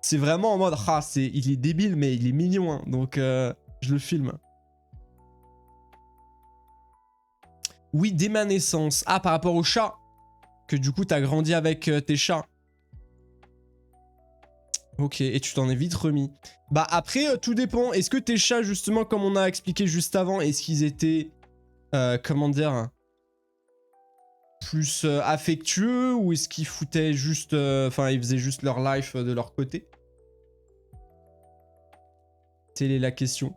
Speaker 1: C'est vraiment en mode, ah, il est débile, mais il est mignon. Hein. Donc, je le filme. Oui, dès ma naissance. Ah, par rapport au chat. Que du coup, t'as grandi avec tes chats. Ok, et tu t'en es vite remis. Bah après, tout dépend. Est-ce que tes chats, justement, comme on a expliqué juste avant, est-ce qu'ils étaient, comment dire, plus affectueux ou est-ce qu'ils foutaient juste, enfin, ils faisaient juste leur life de leur côté? Telle est la question.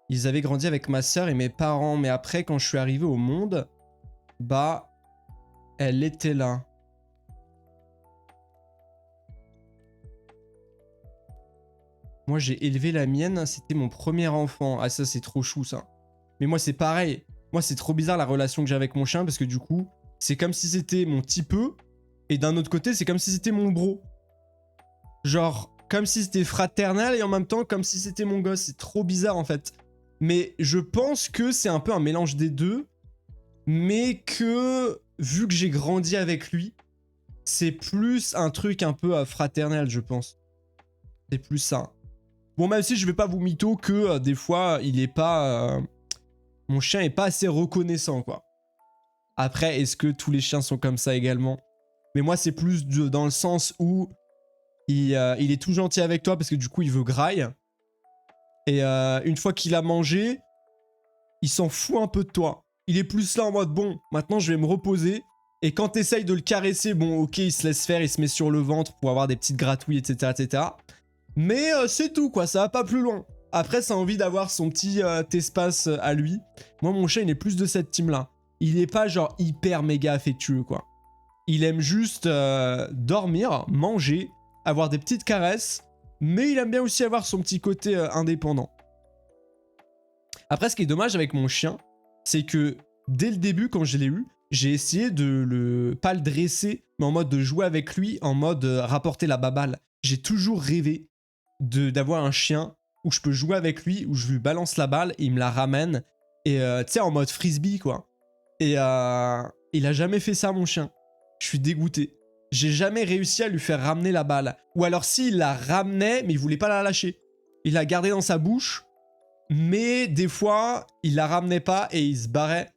Speaker 1: Ils avaient grandi avec ma sœur et mes parents, mais après, quand je suis arrivé au monde, bah, elle était là. Moi, j'ai élevé la mienne, c'était mon premier enfant. Ah, ça, c'est trop chou, ça. Mais moi, c'est pareil. Moi, c'est trop bizarre la relation que j'ai avec mon chien, parce que du coup, c'est comme si c'était mon petit peu, et d'un autre côté, c'est comme si c'était mon bro. Genre, comme si c'était fraternel, et en même temps, comme si c'était mon gosse. C'est trop bizarre, en fait. Mais je pense que c'est un peu un mélange des deux, mais que, vu que j'ai grandi avec lui, c'est plus un truc un peu fraternel, je pense. C'est plus ça. Bon, même si je vais pas vous mytho que des fois, il est pas... Mon chien est pas assez reconnaissant, quoi. Après, est-ce que tous les chiens sont comme ça également? Mais moi, c'est plus dans le sens où il est tout gentil avec toi parce que du coup, il veut graille. Et une fois qu'il a mangé, il s'en fout un peu de toi. Il est plus là en mode, bon, maintenant je vais me reposer. Et quand t'essayes de le caresser, bon, ok, il se laisse faire, il se met sur le ventre pour avoir des petites gratouilles, etc., etc. Mais c'est tout, quoi, ça va pas plus loin. Après, ça a envie d'avoir son petit espace à lui. Moi, mon chien, il est plus de cette team-là. Il est pas genre hyper méga affectueux, quoi. Il aime juste dormir, manger, avoir des petites caresses, mais il aime bien aussi avoir son petit côté indépendant. Après, ce qui est dommage avec mon chien, c'est que dès le début, quand je l'ai eu, j'ai essayé de pas le dresser, mais en mode de jouer avec lui, en mode rapporter la baballe. J'ai toujours rêvé d'avoir un chien où je peux jouer avec lui, où je lui balance la balle et il me la ramène. Et tu sais, en mode frisbee, quoi. Et il a jamais fait ça, mon chien. Je suis dégoûté. J'ai jamais réussi à lui faire ramener la balle. Ou alors s'il la ramenait, mais il voulait pas la lâcher. Il la gardait dans sa bouche, mais des fois, il la ramenait pas et il se barrait.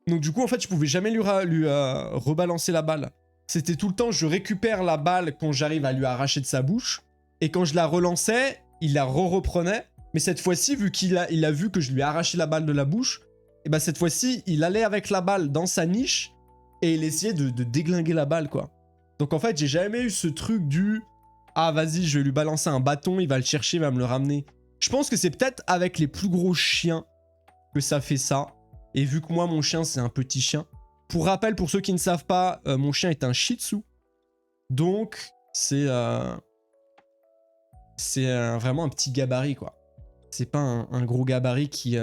Speaker 1: Donc du coup, en fait, je pouvais jamais lui rebalancer la balle. C'était tout le temps, je récupère la balle quand j'arrive à lui arracher de sa bouche. Et quand je la relançais, il la reprenait. Mais cette fois-ci, vu qu'il a vu que je lui ai arraché la balle de la bouche, et bah cette fois-ci, il allait avec la balle dans sa niche et il essayait de déglinguer la balle, quoi. Donc en fait, j'ai jamais eu ce truc du « Ah, vas-y, je vais lui balancer un bâton, il va le chercher, il va me le ramener. » Je pense que c'est peut-être avec les plus gros chiens que ça fait ça. Et vu que moi, mon chien, c'est un petit chien. Pour rappel, pour ceux qui ne savent pas, mon chien est un Shih Tzu. Donc, c'est vraiment un petit gabarit, quoi. C'est pas un gros gabarit qui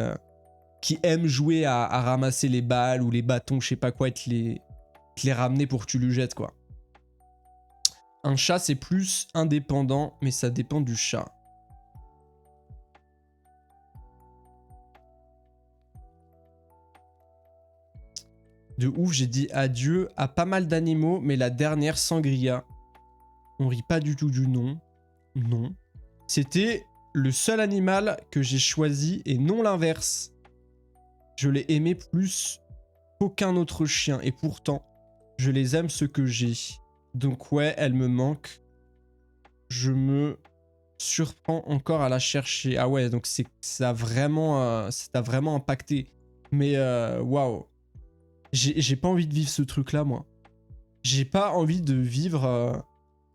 Speaker 1: aime jouer à ramasser les balles ou les bâtons, je sais pas quoi, et te les ramener pour que tu lui jettes, quoi. Un chat, c'est plus indépendant, mais ça dépend du chat. De ouf, j'ai dit adieu à pas mal d'animaux, mais la dernière, Sangria. On rit pas du tout du nom. Non. C'était le seul animal que j'ai choisi et non l'inverse. Je l'ai aimé plus qu'aucun autre chien et pourtant, je les aime ceux que j'ai. Donc ouais, elle me manque. Je me surprends encore à la chercher. Ah ouais, donc ça a vraiment impacté. Mais waouh. J'ai pas envie de vivre ce truc-là, moi. J'ai pas envie de vivre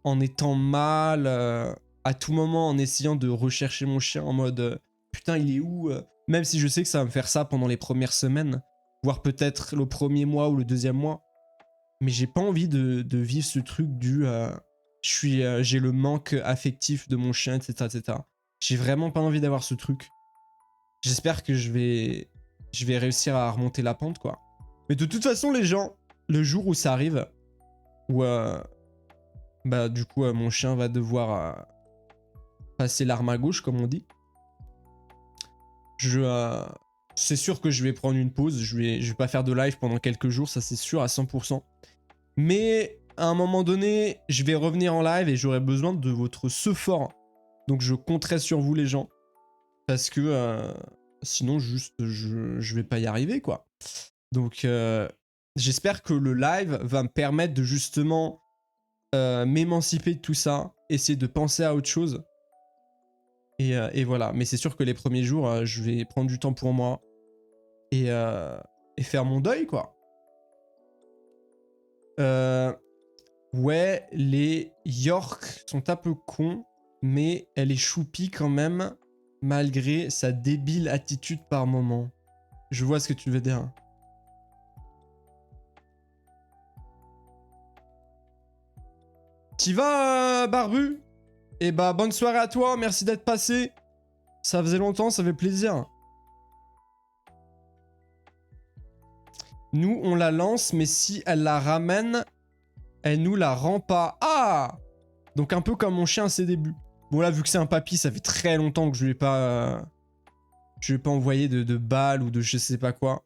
Speaker 1: en étant mal, à tout moment, en essayant de rechercher mon chien en mode putain, il est où Même si je sais que ça va me faire ça pendant les premières semaines, voire peut-être le premier mois ou le deuxième mois. Mais j'ai pas envie de vivre ce truc du j'ai le manque affectif de mon chien, etc. etc. J'ai vraiment pas envie d'avoir ce truc. J'espère que je vais réussir à remonter la pente, quoi. Mais de toute façon, les gens, le jour où ça arrive, où bah du coup mon chien va devoir passer l'arme à gauche, comme on dit, c'est sûr que je vais prendre une pause. Je vais pas faire de live pendant quelques jours, ça c'est sûr à 100%. Mais à un moment donné, je vais revenir en live et j'aurai besoin de votre sephora. Donc je compterai sur vous, les gens, parce que sinon juste je vais pas y arriver, quoi. Donc j'espère que le live va me permettre de justement m'émanciper de tout ça, essayer de penser à autre chose. Et voilà. Mais c'est sûr que les premiers jours, je vais prendre du temps pour moi et faire mon deuil, quoi. Ouais, les York sont un peu cons, mais elle est choupie quand même, malgré sa débile attitude par moment. Je vois ce que tu veux dire. T'y vas, Barbu? Et bah, bonne soirée à toi, merci d'être passé. Ça faisait longtemps, ça fait plaisir. Nous, on la lance, mais si elle la ramène, elle nous la rend pas. Ah! Donc un peu comme mon chien à ses débuts. Bon là, vu que c'est un papy, ça fait très longtemps que je lui ai pas envoyé de balles ou de je sais pas quoi.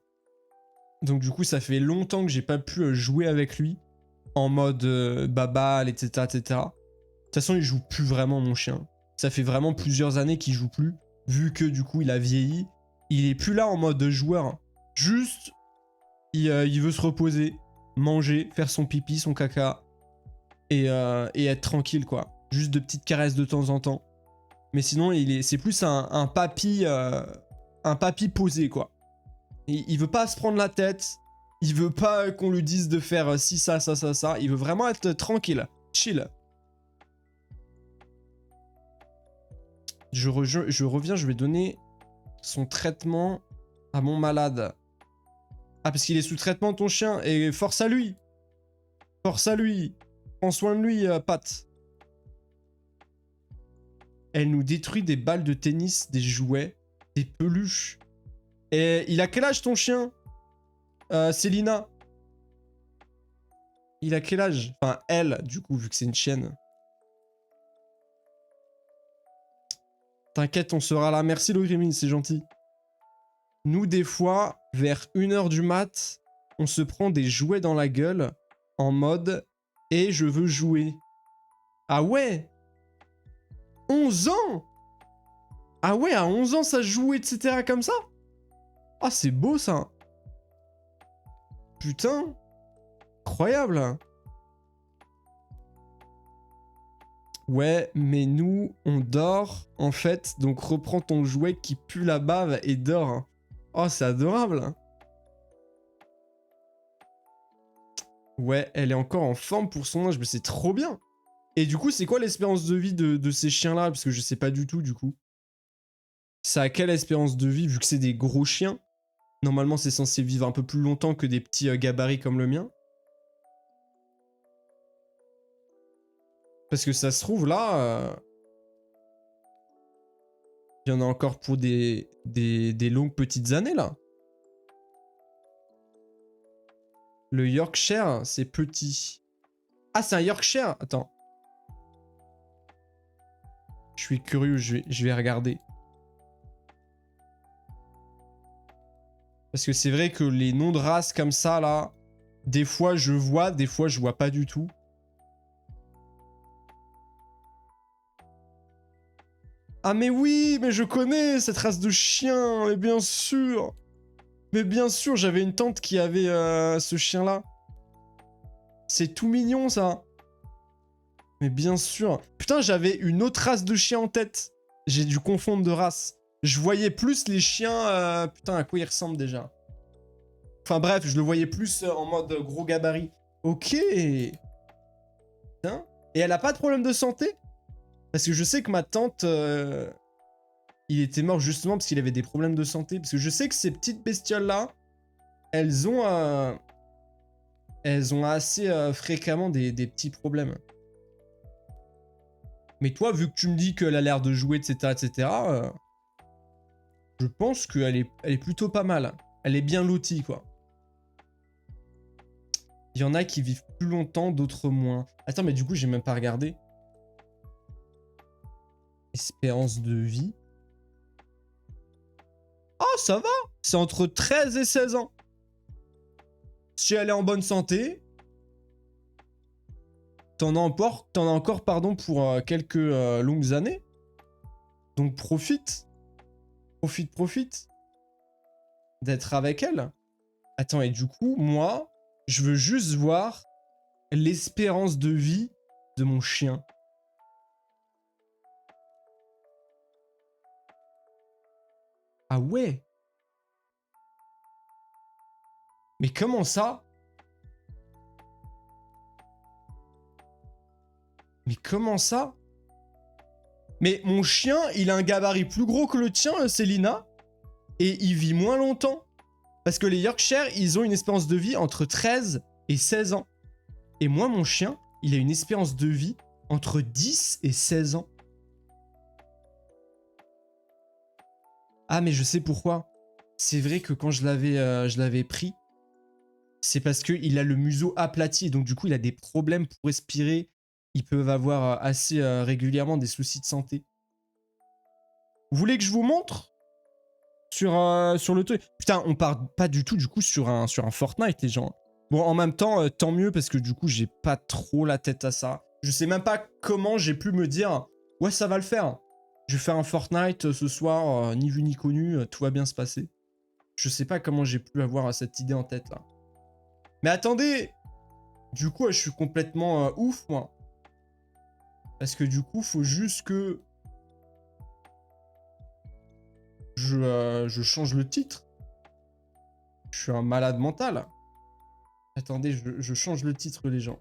Speaker 1: Donc du coup, ça fait longtemps que j'ai pas pu jouer avec lui en mode baballe, etc., etc. De toute façon, il joue plus vraiment, mon chien. Ça fait vraiment plusieurs années qu'il joue plus, vu que du coup, il a vieilli. Il est plus là en mode joueur. Juste, il veut se reposer, manger, faire son pipi, son caca et être tranquille, quoi. Juste de petites caresses de temps en temps. Mais sinon, c'est plus un papy posé, quoi. Il veut pas se prendre la tête. Il veut pas qu'on lui dise de faire ci, ça, ça, ça, ça. Il veut vraiment être tranquille, chill. Je reviens, je vais donner son traitement à mon malade. Ah, parce qu'il est sous traitement, ton chien. Et force à lui. Force à lui. Prends soin de lui, Pat. Elle nous détruit des balles de tennis, des jouets, des peluches. Et il a quel âge, ton chien, Célina? Il a quel âge? Enfin, elle, du coup, vu que c'est une chienne. T'inquiète, on sera là. Merci, Logrimine, c'est gentil. Nous, des fois, vers 1h du mat, on se prend des jouets dans la gueule, en mode « Et je veux jouer ». Ah ouais? 11 ans? Ah ouais, à 11 ans, ça joue, etc. comme ça? Ah, c'est beau, ça. Putain. Incroyable. Ouais, mais nous, on dort, en fait. Donc, reprends ton jouet qui pue la bave et dors. Oh, c'est adorable. Ouais, elle est encore en forme pour son âge, mais c'est trop bien. Et du coup, c'est quoi l'espérance de vie de ces chiens-là? Parce que je sais pas du tout, du coup. Ça a quelle espérance de vie, vu que c'est des gros chiens? Normalement, c'est censé vivre un peu plus longtemps que des petits gabarits comme le mien. Parce que ça se trouve, là... il y en a encore pour des longues petites années, là. Le Yorkshire, c'est petit. Ah, c'est un Yorkshire? Attends. Je suis curieux, je vais regarder. Parce que c'est vrai que les noms de races comme ça, là, des fois je vois, des fois je vois pas du tout. Ah mais oui, mais je connais cette race de chien, mais bien sûr. Mais bien sûr, j'avais une tante qui avait ce chien-là. C'est tout mignon, ça. Mais bien sûr. Putain, j'avais une autre race de chien en tête. J'ai dû confondre de race. Je voyais plus les chiens... Putain, à quoi ils ressemblent déjà? Enfin bref, je le voyais plus en mode gros gabarit. Ok. Putain. Et elle a pas de problème de santé? Parce que je sais que ma tante... il était mort justement parce qu'il avait des problèmes de santé. Parce que je sais que ces petites bestioles-là, elles ont assez fréquemment des petits problèmes. Mais toi, vu que tu me dis qu'elle a l'air de jouer, etc., etc., je pense qu'elle est plutôt pas mal. Elle est bien lotie, quoi. Il y en a qui vivent plus longtemps, d'autres moins. Attends, mais du coup, j'ai même pas regardé. Espérance de vie. Oh, ça va! C'est entre 13 et 16 ans. Si elle est en bonne santé, t'en as encore pardon, pour quelques longues années. Donc profite. Profite d'être avec elle. Attends, et du coup, moi, je veux juste voir l'espérance de vie de mon chien. Ah ouais? Mais comment ça? Mais comment ça? Mais mon chien, il a un gabarit plus gros que le tien, Célina, et il vit moins longtemps. Parce que les Yorkshire, ils ont une espérance de vie entre 13 et 16 ans. Et moi, mon chien, il a une espérance de vie entre 10 et 16 ans. Ah, mais je sais pourquoi. C'est vrai que quand je l'avais pris, c'est parce qu'il a le museau aplati. Et donc, du coup, il a des problèmes pour respirer. Ils peuvent avoir assez régulièrement des soucis de santé. Vous voulez que je vous montre sur le truc? Putain, on part pas du tout, du coup, sur un Fortnite, les gens. Bon, en même temps, tant mieux, parce que du coup, j'ai pas trop la tête à ça. Je sais même pas comment j'ai pu me dire « Ouais, ça va le faire ». Je vais faire un Fortnite ce soir, ni vu ni connu, tout va bien se passer. Je sais pas comment j'ai pu avoir cette idée en tête là. Mais attendez! Du coup, je suis complètement ouf, moi. Parce que du coup, faut juste que je change le titre. Je suis un malade mental. Attendez, je change le titre, les gens.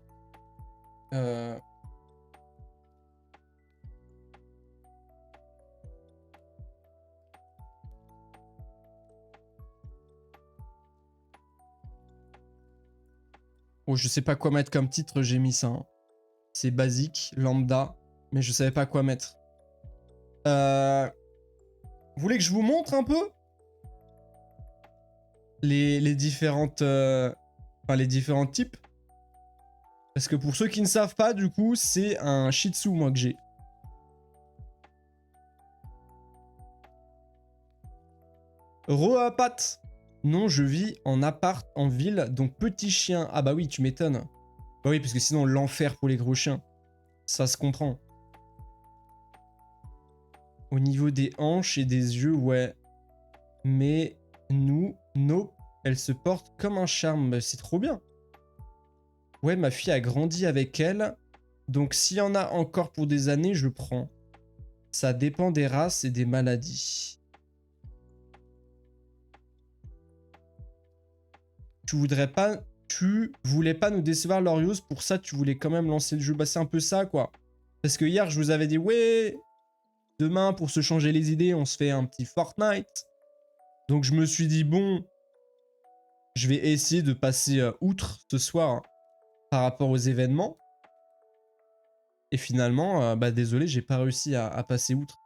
Speaker 1: Oh, je sais pas quoi mettre comme titre, j'ai mis ça. Hein. C'est basique, lambda, mais je savais pas quoi mettre. Vous voulez que je vous montre un peu les différentes... Enfin, les différents types? Parce que pour ceux qui ne savent pas, du coup, c'est un Shih Tzu, moi, que j'ai. Pat. Non, je vis en appart, en ville, donc petit chien. Ah bah oui, tu m'étonnes. Bah oui, parce que sinon, l'enfer pour les gros chiens. Ça se comprend. Au niveau des hanches et des yeux, ouais. Mais nous, elle se porte comme un charme. Bah, c'est trop bien. Ouais, ma fille a grandi avec elle. Donc s'il y en a encore pour des années, je prends. Ça dépend des races et des maladies. Tu voulais pas nous décevoir, Lorios, pour ça tu voulais quand même lancer le jeu. Bah c'est un peu ça, quoi. Parce que hier, je vous avais dit, ouais, demain, pour se changer les idées, on se fait un petit Fortnite. Donc je me suis dit, bon, je vais essayer de passer outre ce soir hein, par rapport aux événements. Et finalement, bah désolé, j'ai pas réussi à passer outre.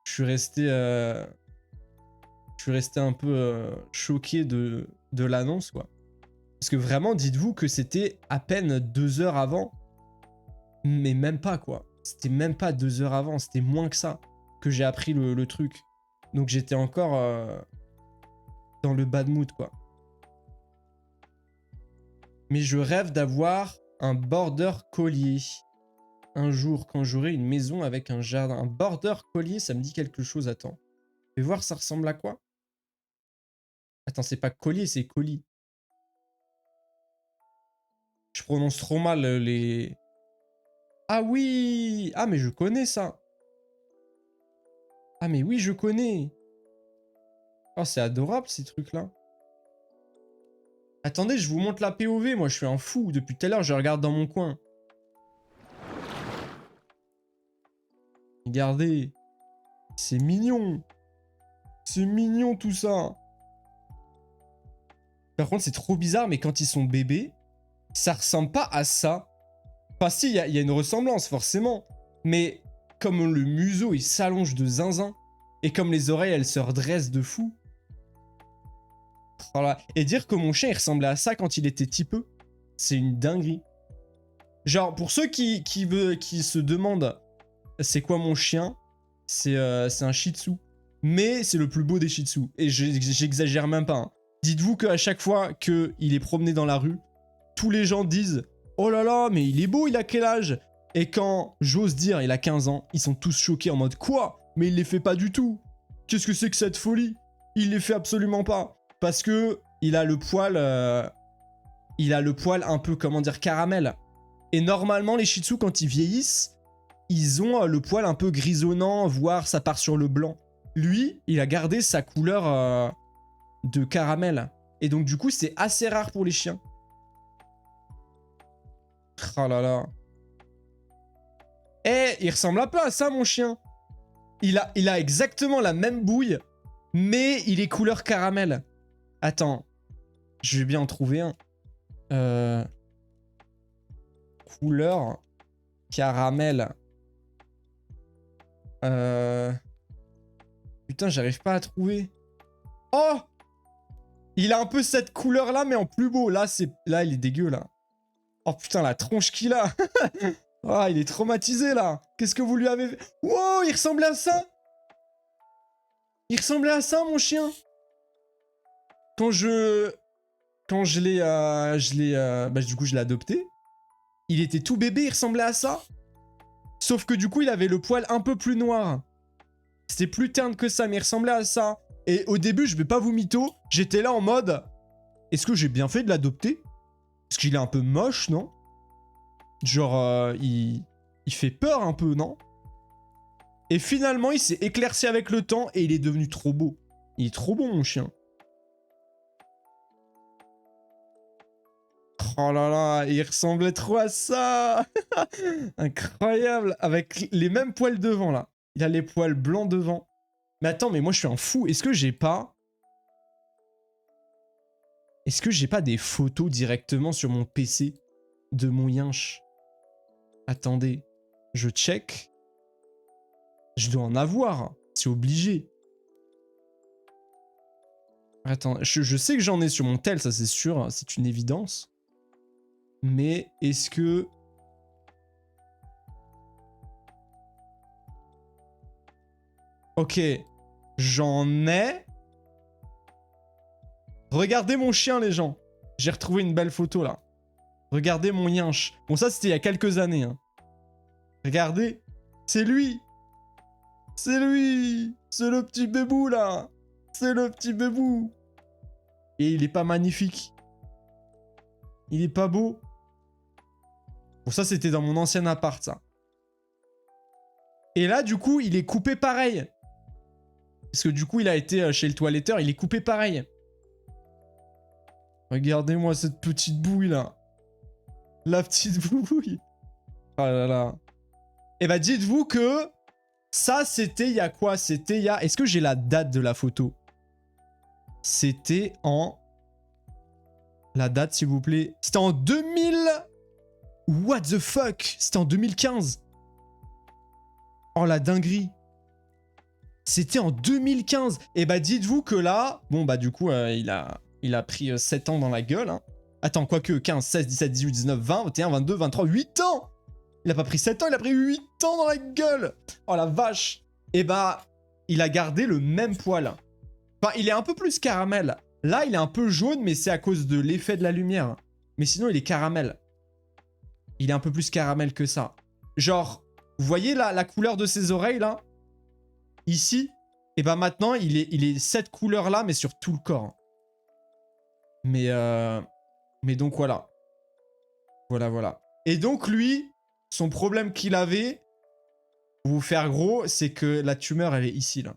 Speaker 1: Je suis resté un peu choqué de l'annonce, quoi. Parce que vraiment, dites-vous que c'était à peine 2 heures avant. Mais même pas, quoi. C'était même pas 2 heures avant, c'était moins que ça que j'ai appris le truc. Donc j'étais encore dans le bad mood, quoi. Mais je rêve d'avoir un border collier. Un jour, quand j'aurai une maison avec un jardin. Un border collier, ça me dit quelque chose, attends. Je vais voir ça ressemble à quoi. Attends, c'est pas collier, c'est colis. Je prononce trop mal les... Ah oui! Ah mais je connais ça. Ah mais oui, je connais. Oh, c'est adorable ces trucs-là. Attendez, je vous montre la POV, moi je suis un fou. Depuis tout à l'heure, je regarde dans mon coin. Regardez. C'est mignon. C'est mignon tout ça. Par contre, c'est trop bizarre, mais quand ils sont bébés, ça ressemble pas à ça. Enfin si, il y a une ressemblance, forcément. Mais comme le museau, il s'allonge de zinzin. Et comme les oreilles, elles se redressent de fou. Voilà. Et dire que mon chien, il ressemblait à ça quand il était petit peu, c'est une dinguerie. Genre, pour ceux qui se demandent c'est quoi mon chien, c'est un Shih Tzu. Mais c'est le plus beau des Shih Tzu. Et j'exagère même pas. Hein. Dites-vous qu'à chaque fois qu'il est promené dans la rue, tous les gens disent « Oh là là, mais il est beau, il a quel âge ?» Et quand j'ose dire il a 15 ans, ils sont tous choqués en mode « Quoi ? Mais il les fait pas du tout. Qu'est-ce que c'est que cette folie ? Il les fait absolument pas. » Parce que il a le poil un peu, comment dire, caramel. Et normalement, les Shih Tzu, quand ils vieillissent, ils ont le poil un peu grisonnant, voire ça part sur le blanc. Lui, il a gardé sa couleur de caramel. Et donc, du coup, c'est assez rare pour les chiens. Oh là là. Eh, il ressemble un peu à ça, mon chien. Il a exactement la même bouille, mais il est couleur caramel. Attends, je vais bien en trouver un. Couleur caramel. Putain, j'arrive pas à trouver. Oh! Il a un peu cette couleur-là, mais en plus beau. Là, il est dégueu, là. Oh putain, la tronche qu'il a. Ah, il est traumatisé, là. Qu'est-ce que vous lui avez fait? Wow, il ressemblait à ça. Il ressemblait à ça, mon chien. Quand je l'ai... bah, du coup, je l'ai adopté. Il était tout bébé, il ressemblait à ça. Sauf que du coup, il avait le poil un peu plus noir. C'était plus terne que ça, mais il ressemblait à ça. Et au début, je vais pas vous mytho, j'étais là en mode... Est-ce que j'ai bien fait de l'adopter? Parce qu'il est un peu moche, non? Genre, il fait peur un peu, non? Et finalement, il s'est éclairci avec le temps et il est devenu trop beau. Il est trop beau, mon chien. Oh là là, il ressemblait trop à ça. Incroyable. Avec les mêmes poils devant, là. Il a les poils blancs devant. Mais attends, mais moi, je suis un fou. Est-ce que j'ai pas... Est-ce que j'ai pas des photos directement sur mon PC de mon yinche? Attendez. Je check. Je dois en avoir. C'est obligé. Attends, je sais que j'en ai sur mon tel, ça c'est sûr. C'est une évidence. Mais est-ce que... Ok. J'en ai... Regardez mon chien, les gens. J'ai retrouvé une belle photo, là. Regardez mon yinche. Bon, ça, c'était il y a quelques années. Hein. Regardez. C'est lui. C'est lui. C'est le petit bébou, là. C'est le petit bébou. Et il est pas magnifique. Il est pas beau. Bon, ça, c'était dans mon ancien appart, ça. Et là, du coup, il est coupé pareil. Parce que du coup, il a été chez le toiletteur, il est coupé pareil. Regardez-moi cette petite bouille, là. La petite bouille. Oh là là. Et bah, dites-vous que ça, c'était il y a quoi? C'était il y a... Est-ce que j'ai la date de la photo? C'était en... La date, s'il vous plaît. C'était en 2000... What the fuck? C'était en 2015. Oh, la dinguerie. C'était en 2015. Et bah, dites-vous que là... Bon, bah, du coup, il a pris 7 ans dans la gueule. Hein. Attends, quoique 15, 16, 17, 18, 19, 20, 21, 22, 23, 8 ans! Il a pas pris 7 ans, il a pris 8 ans dans la gueule! Oh la vache! Et bah, il a gardé le même poil. Enfin, il est un peu plus caramel. Là, il est un peu jaune, mais c'est à cause de l'effet de la lumière. Mais sinon, il est caramel. Il est un peu plus caramel que ça. Genre, vous voyez la couleur de ses oreilles, là? Ici? Et bah maintenant, il est cette couleur-là, mais sur tout le corps. Mais donc voilà. Voilà. Et donc lui, son problème qu'il avait, pour vous faire gros, c'est que la tumeur, elle est ici, là.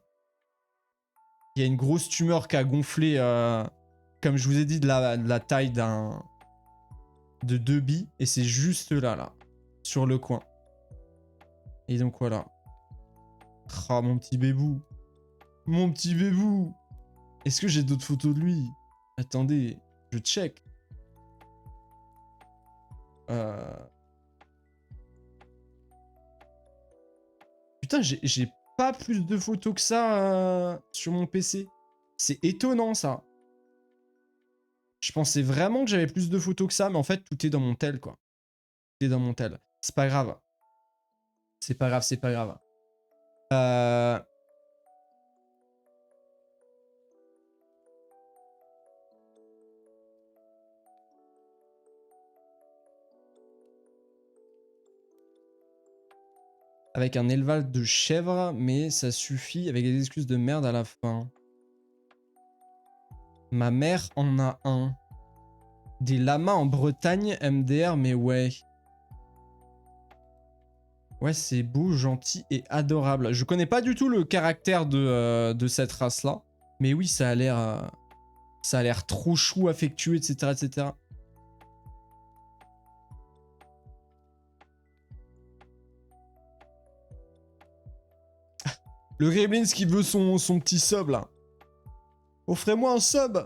Speaker 1: Il y a une grosse tumeur qui a gonflé, comme je vous ai dit, de la taille de 2 billes. Et c'est juste là, sur le coin. Et donc voilà. Ah, mon petit bébou. Mon petit bébou. Est-ce que j'ai d'autres photos de lui? Attendez, je check. Putain, j'ai pas plus de photos que ça sur mon PC. C'est étonnant, ça. Je pensais vraiment que j'avais plus de photos que ça, mais en fait, tout est dans mon tel, quoi. Tout est dans mon tel. C'est pas grave. C'est pas grave, c'est pas grave. Avec un élevage de chèvres, mais ça suffit avec des excuses de merde à la fin. Ma mère en a un. Des lamas en Bretagne, MDR, mais ouais. Ouais, c'est beau, gentil et adorable. Je connais pas du tout le caractère de cette race-là. Mais oui, ça a l'air trop chou, affectueux, etc., etc. Le Gremlins qui veut son petit sub, là. Offrez-moi un sub.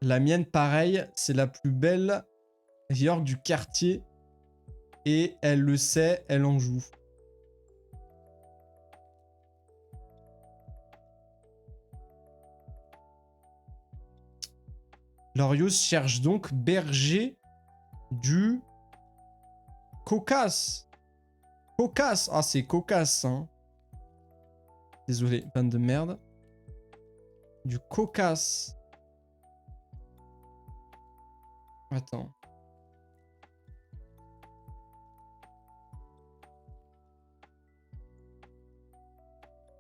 Speaker 1: La mienne, pareil, c'est la plus belle York du quartier. Et elle le sait, elle en joue. Lorios cherche donc berger du Caucase. Caucase. Ah, c'est Caucase, hein. Désolé, bande de merde. Du Caucase. Attends.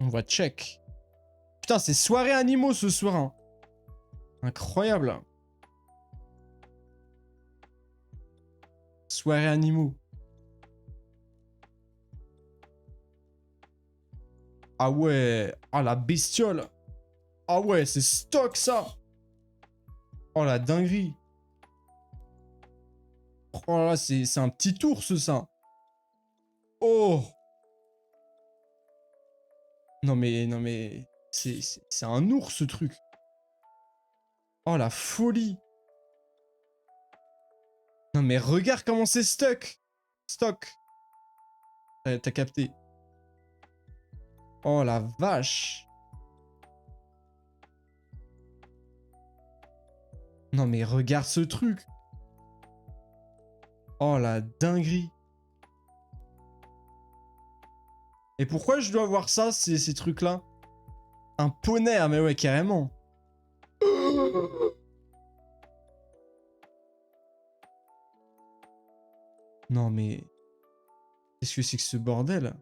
Speaker 1: On va check. Putain, c'est soirée animaux ce soir. Hein. Incroyable. Soirée animaux. Ah ouais. Ah la bestiole. Ah ouais, c'est stock ça. Oh la dinguerie. Oh là, c'est un petit ours ça. Oh. Non mais, c'est un ours ce truc. Oh la folie. Non mais regarde comment c'est stuck. Stock. T'as capté. Oh la vache. Non mais regarde ce truc. Oh la dinguerie. Et pourquoi je dois voir ça, ces trucs-là? Un poney, ah mais ouais, carrément. Non mais... Qu'est-ce que c'est que ce bordel?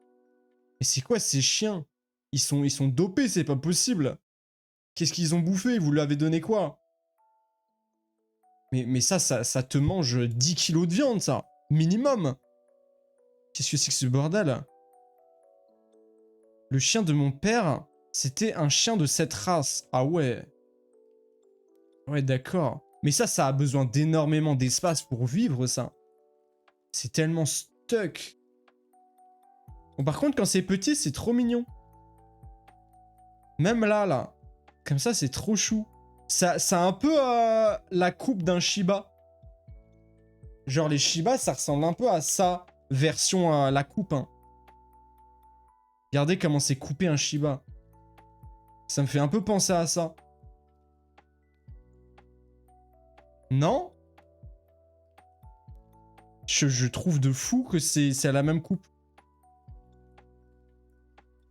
Speaker 1: Mais c'est quoi ces chiens? Ils sont dopés, c'est pas possible. Qu'est-ce qu'ils ont bouffé? Vous lui avez donné quoi? Mais ça te mange 10 kilos de viande, ça. Minimum. Qu'est-ce que c'est que ce bordel? Le chien de mon père, c'était un chien de cette race. Ah ouais. Ouais, d'accord. Mais ça a besoin d'énormément d'espace pour vivre, ça. C'est tellement stuck. Bon, par contre, quand c'est petit, c'est trop mignon. Même là. Comme ça, c'est trop chou. Ça a un peu la coupe d'un Shiba. Genre, les Shiba, ça ressemble un peu à ça. Version la coupe, hein. Regardez comment c'est coupé un Shiba. Ça me fait un peu penser à ça. Non? Je trouve de fou que c'est à la même coupe.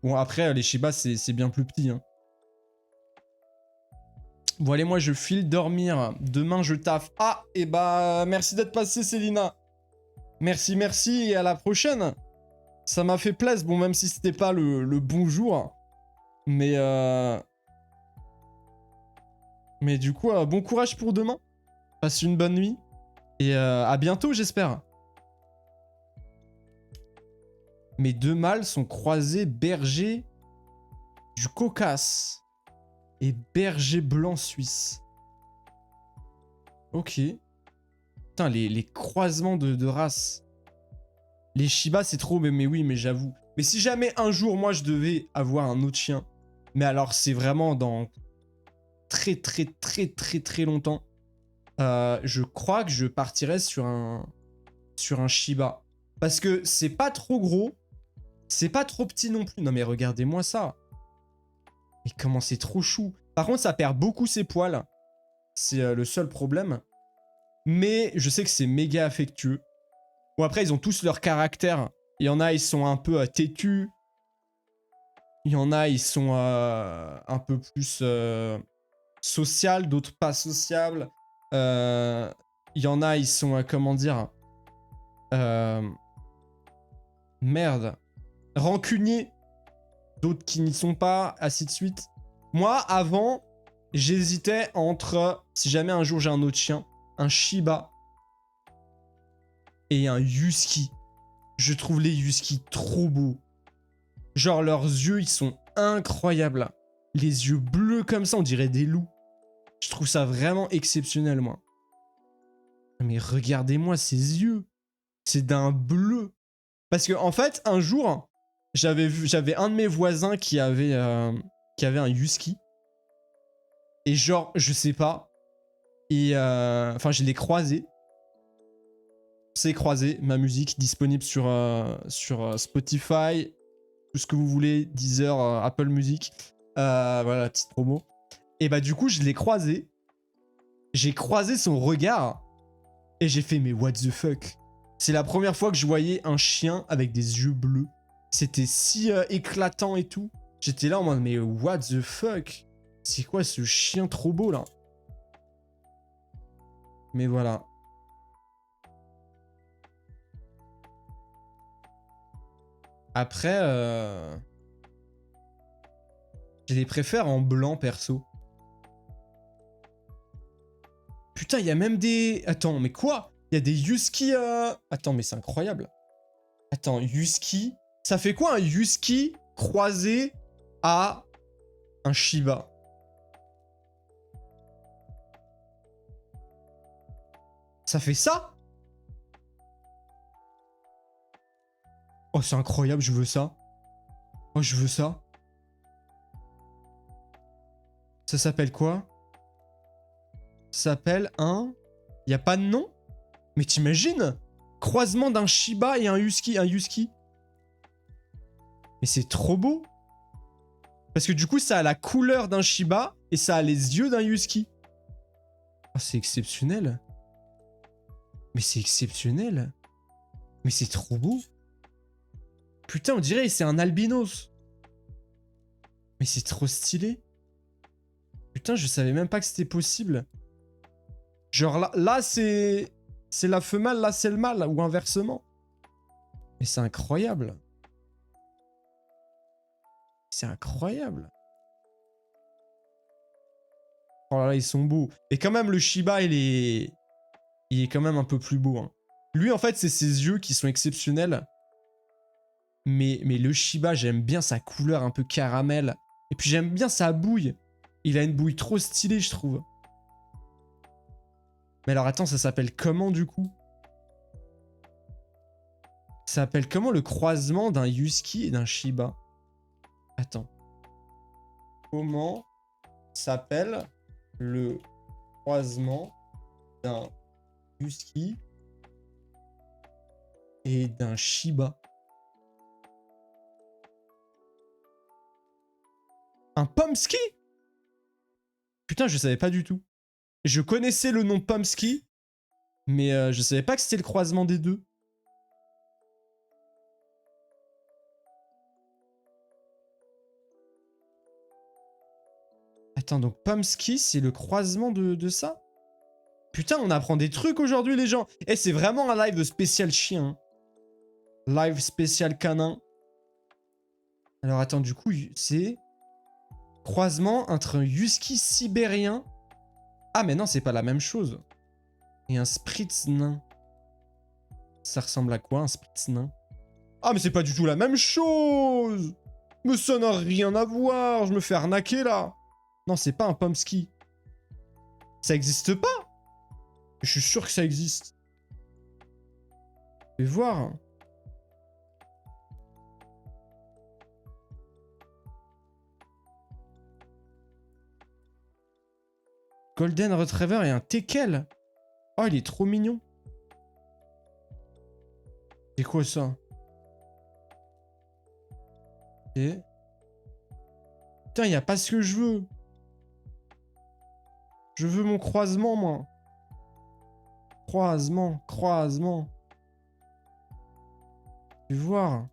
Speaker 1: Bon, après, les Shiba, c'est bien plus petit. Hein. Bon, allez, moi, je file dormir. Demain, je taffe. Ah, et bah, merci d'être passé, Célina. Merci, et à la prochaine. Ça m'a fait plaisir. Bon, même si c'était pas le bon jour. Mais du coup, bon courage pour demain. Passe une bonne nuit. Et à bientôt, j'espère. Mes deux mâles sont croisés berger du Caucase et berger blanc suisse. Ok. Putain, les croisements de races. Les Shiba, c'est trop, mais oui, mais j'avoue. Mais si jamais un jour, moi, je devais avoir un autre chien, mais alors c'est vraiment dans très longtemps, je crois que je partirais sur un Shiba. Parce que c'est pas trop gros, c'est pas trop petit non plus. Non mais regardez-moi ça. Mais comment c'est trop chou. Par contre, ça perd beaucoup ses poils. C'est le seul problème. Mais je sais que c'est méga affectueux. Bon, après, ils ont tous leur caractère. Il y en a, ils sont un peu têtus. Il y en a, ils sont un peu plus social, d'autres pas sociables. Il y en a, ils sont, comment dire... merde. Rancuniers. D'autres qui n'y sont pas, ainsi de suite. Moi, avant, j'hésitais entre, si jamais un jour j'ai un autre chien, un Shiba et un Husky. Je trouve les Husky trop beaux. Genre, leurs yeux, ils sont incroyables. Les yeux bleus comme ça, on dirait des loups. Je trouve ça vraiment exceptionnel, moi. Mais regardez-moi ces yeux. C'est d'un bleu. Parce que, en fait, un jour, j'avais un de mes voisins qui avait un Husky. Et genre, je sais pas. Et enfin, je l'ai croisé. C'est croisé, ma musique disponible sur Spotify, tout ce que vous voulez, Deezer, Apple Music. Voilà, la petite promo. Et bah du coup, je l'ai croisé. J'ai croisé son regard. Et j'ai fait, mais what the fuck? C'est la première fois que je voyais un chien avec des yeux bleus. C'était si éclatant et tout. J'étais là en mode, mais what the fuck? C'est quoi ce chien trop beau là? Mais voilà. Après, Je les préfère en blanc, perso. Putain, il y a même des... Attends, mais quoi? Il y a des Husky... Attends, mais c'est incroyable. Attends, Husky... Ça fait quoi un Husky croisé à un Shiba? Ça fait ça? Oh, c'est incroyable, je veux ça. Oh, je veux ça. Ça s'appelle quoi? Ça s'appelle un... Il n'y a pas de nom? Mais t'imagines? Croisement d'un Shiba et un Husky. Mais c'est trop beau. Parce que du coup, ça a la couleur d'un Shiba et ça a les yeux d'un Husky. Oh, c'est exceptionnel. Mais c'est exceptionnel. Mais c'est trop beau. Putain, on dirait que c'est un albinos. Mais c'est trop stylé. Putain, je savais même pas que c'était possible. Genre là c'est la femelle, là c'est le mâle, ou inversement. Mais c'est incroyable. C'est incroyable. Oh là là, ils sont beaux. Et quand même, le Shiba, il est quand même un peu plus beau. Hein. Lui, en fait, c'est ses yeux qui sont exceptionnels. Mais le Shiba, j'aime bien sa couleur un peu caramel. Et puis j'aime bien sa bouille. Il a une bouille trop stylée, je trouve. Mais alors attends, ça s'appelle comment du coup? Ça s'appelle comment le croisement d'un Husky et d'un Shiba? Attends. Comment s'appelle le croisement d'un Husky et d'un Shiba? Un Pomsky? Putain, je savais pas du tout. Je connaissais le nom Pomsky, mais je savais pas que c'était le croisement des deux. Attends, donc Pomsky, c'est le croisement de ça? Putain, on apprend des trucs aujourd'hui, les gens. Eh, c'est vraiment un live spécial chien. Live spécial canin. Alors attends, du coup, c'est... Croisement entre un Husky sibérien... Ah, mais non, c'est pas la même chose. Et un Spritz nain. Ça ressemble à quoi, un Spritz nain? Ah, mais c'est pas du tout la même chose! Mais ça n'a rien à voir! Je me fais arnaquer, là! Non, c'est pas un Pomsky. Ça existe pas? Je suis sûr que ça existe. Je vais voir. Golden Retriever et un teckel. Oh, il est trop mignon. C'est quoi ça? Et... Putain, y a pas ce que je veux. Je veux mon croisement, moi. Croisement. Je vais voir.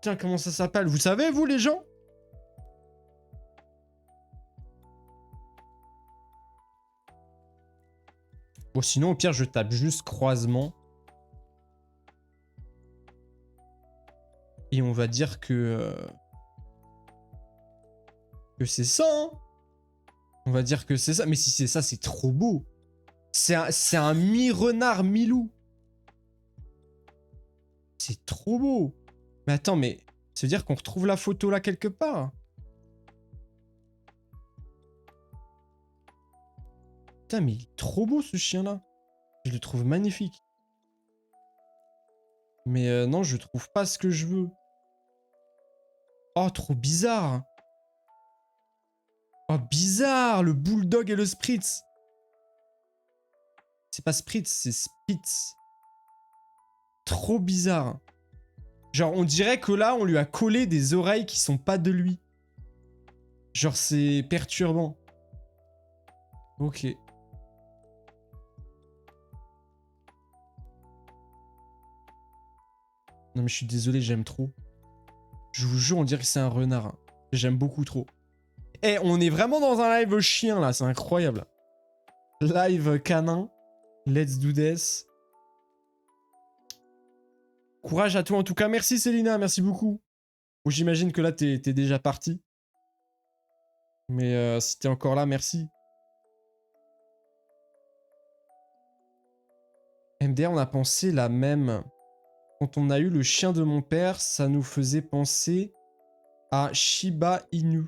Speaker 1: Tiens, comment ça s'appelle? Vous savez, vous, les gens? Bon, sinon, au pire, je tape juste croisement. Et on va dire que c'est ça, hein. On va dire que c'est ça. Mais si c'est ça, c'est trop beau. C'est un mi-renard, mi-loup. C'est trop beau. Mais attends, mais ça veut dire qu'on retrouve la photo là quelque part? Putain, mais il est trop beau ce chien-là. Je le trouve magnifique. Mais non, je trouve pas ce que je veux. Oh, trop bizarre. Oh, bizarre, le bulldog et le spritz. C'est pas spritz, c'est spitz. Trop bizarre. Genre, on dirait que là, on lui a collé des oreilles qui sont pas de lui. Genre, c'est perturbant. Ok. Non mais je suis désolé, j'aime trop. Je vous jure, on dirait que c'est un renard. J'aime beaucoup trop. Eh, on est vraiment dans un live chien là, c'est incroyable. Live canin. Let's do this. Courage à toi en tout cas. Merci Célina, merci beaucoup. Bon, j'imagine que là, t'es déjà parti. Mais si t'es encore là, merci. MDR, on a pensé la même. Quand on a eu le chien de mon père, ça nous faisait penser à Shiba Inu.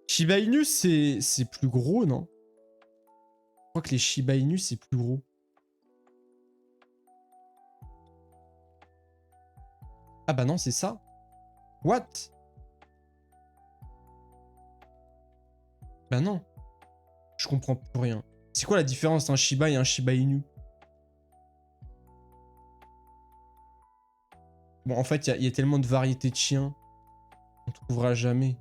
Speaker 1: Shiba Inu, c'est plus gros, non? Je crois que les Shiba Inu, c'est plus gros. Ah bah non, c'est ça. What? Bah non. Je comprends plus rien. C'est quoi la différence entre un Shiba et un Shiba Inu? Bon, en fait, il y a tellement de variétés de chiens. On trouvera jamais.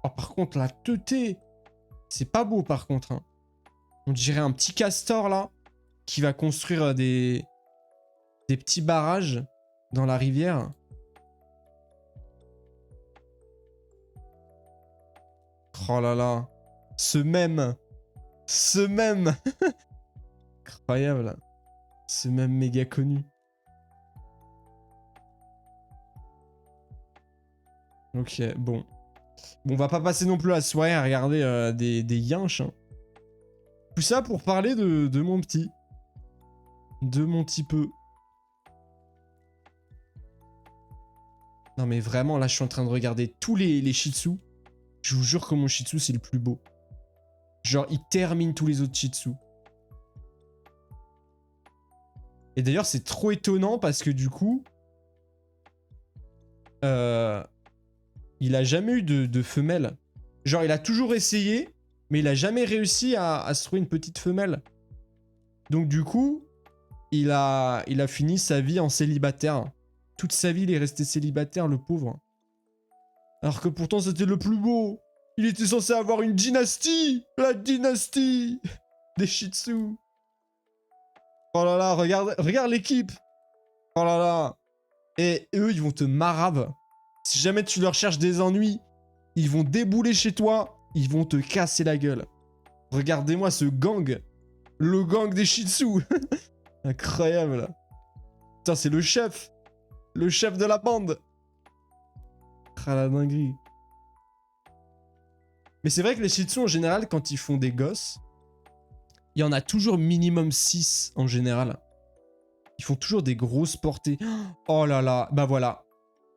Speaker 1: Oh, par contre, la teuté. C'est pas beau, par contre. Hein. On dirait un petit castor, là, qui va construire des petits barrages dans la rivière. Oh là là. Ce même. Ce même. Incroyable. Ce même méga connu. Ok, bon. Bon, on va pas passer non plus la soirée à regarder des yinches. Hein. Tout ça pour parler de mon petit. De mon petit peu. Non mais vraiment, là, je suis en train de regarder tous les Shih Tzu. Je vous jure que mon Shih Tzu, c'est le plus beau. Genre, il termine tous les autres Shih Tzu. Et d'ailleurs, c'est trop étonnant parce que du coup... il a jamais eu de femelle. Genre, il a toujours essayé, mais il a jamais réussi à se trouver une petite femelle. Donc du coup, il a fini sa vie en célibataire. Toute sa vie, il est resté célibataire, le pauvre. Alors que pourtant, c'était le plus beau. Il était censé avoir une dynastie. La dynastie des Shih Tzu. Oh là là, regarde l'équipe. Oh là là. Et eux, ils vont te marave. Si jamais tu leur cherches des ennuis, ils vont débouler chez toi. Ils vont te casser la gueule. Regardez-moi ce gang. Le gang des Shih Tzu. Incroyable. Putain, c'est le chef. Le chef de la bande. Ah la dinguerie. Mais c'est vrai que les Shih Tzu, en général, quand ils font des gosses, il y en a toujours minimum 6 en général. Ils font toujours des grosses portées. Oh là là, bah voilà.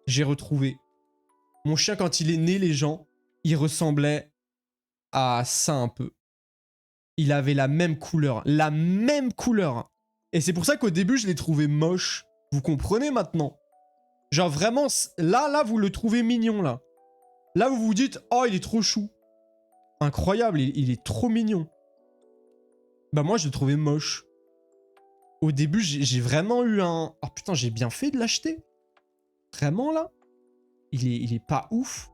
Speaker 1: J'ai retrouvé. Mon chien, quand il est né, les gens, il ressemblait à ça un peu. Il avait la même couleur. La même couleur. Et c'est pour ça qu'au début, je l'ai trouvé moche. Vous comprenez maintenant? Genre vraiment, là, vous le trouvez mignon, là. Là, vous vous dites, oh, il est trop chou. Incroyable, il est trop mignon. Bah moi, je le trouvais moche. Au début, j'ai vraiment eu un... Oh putain, j'ai bien fait de l'acheter. Vraiment, là? Il est pas ouf.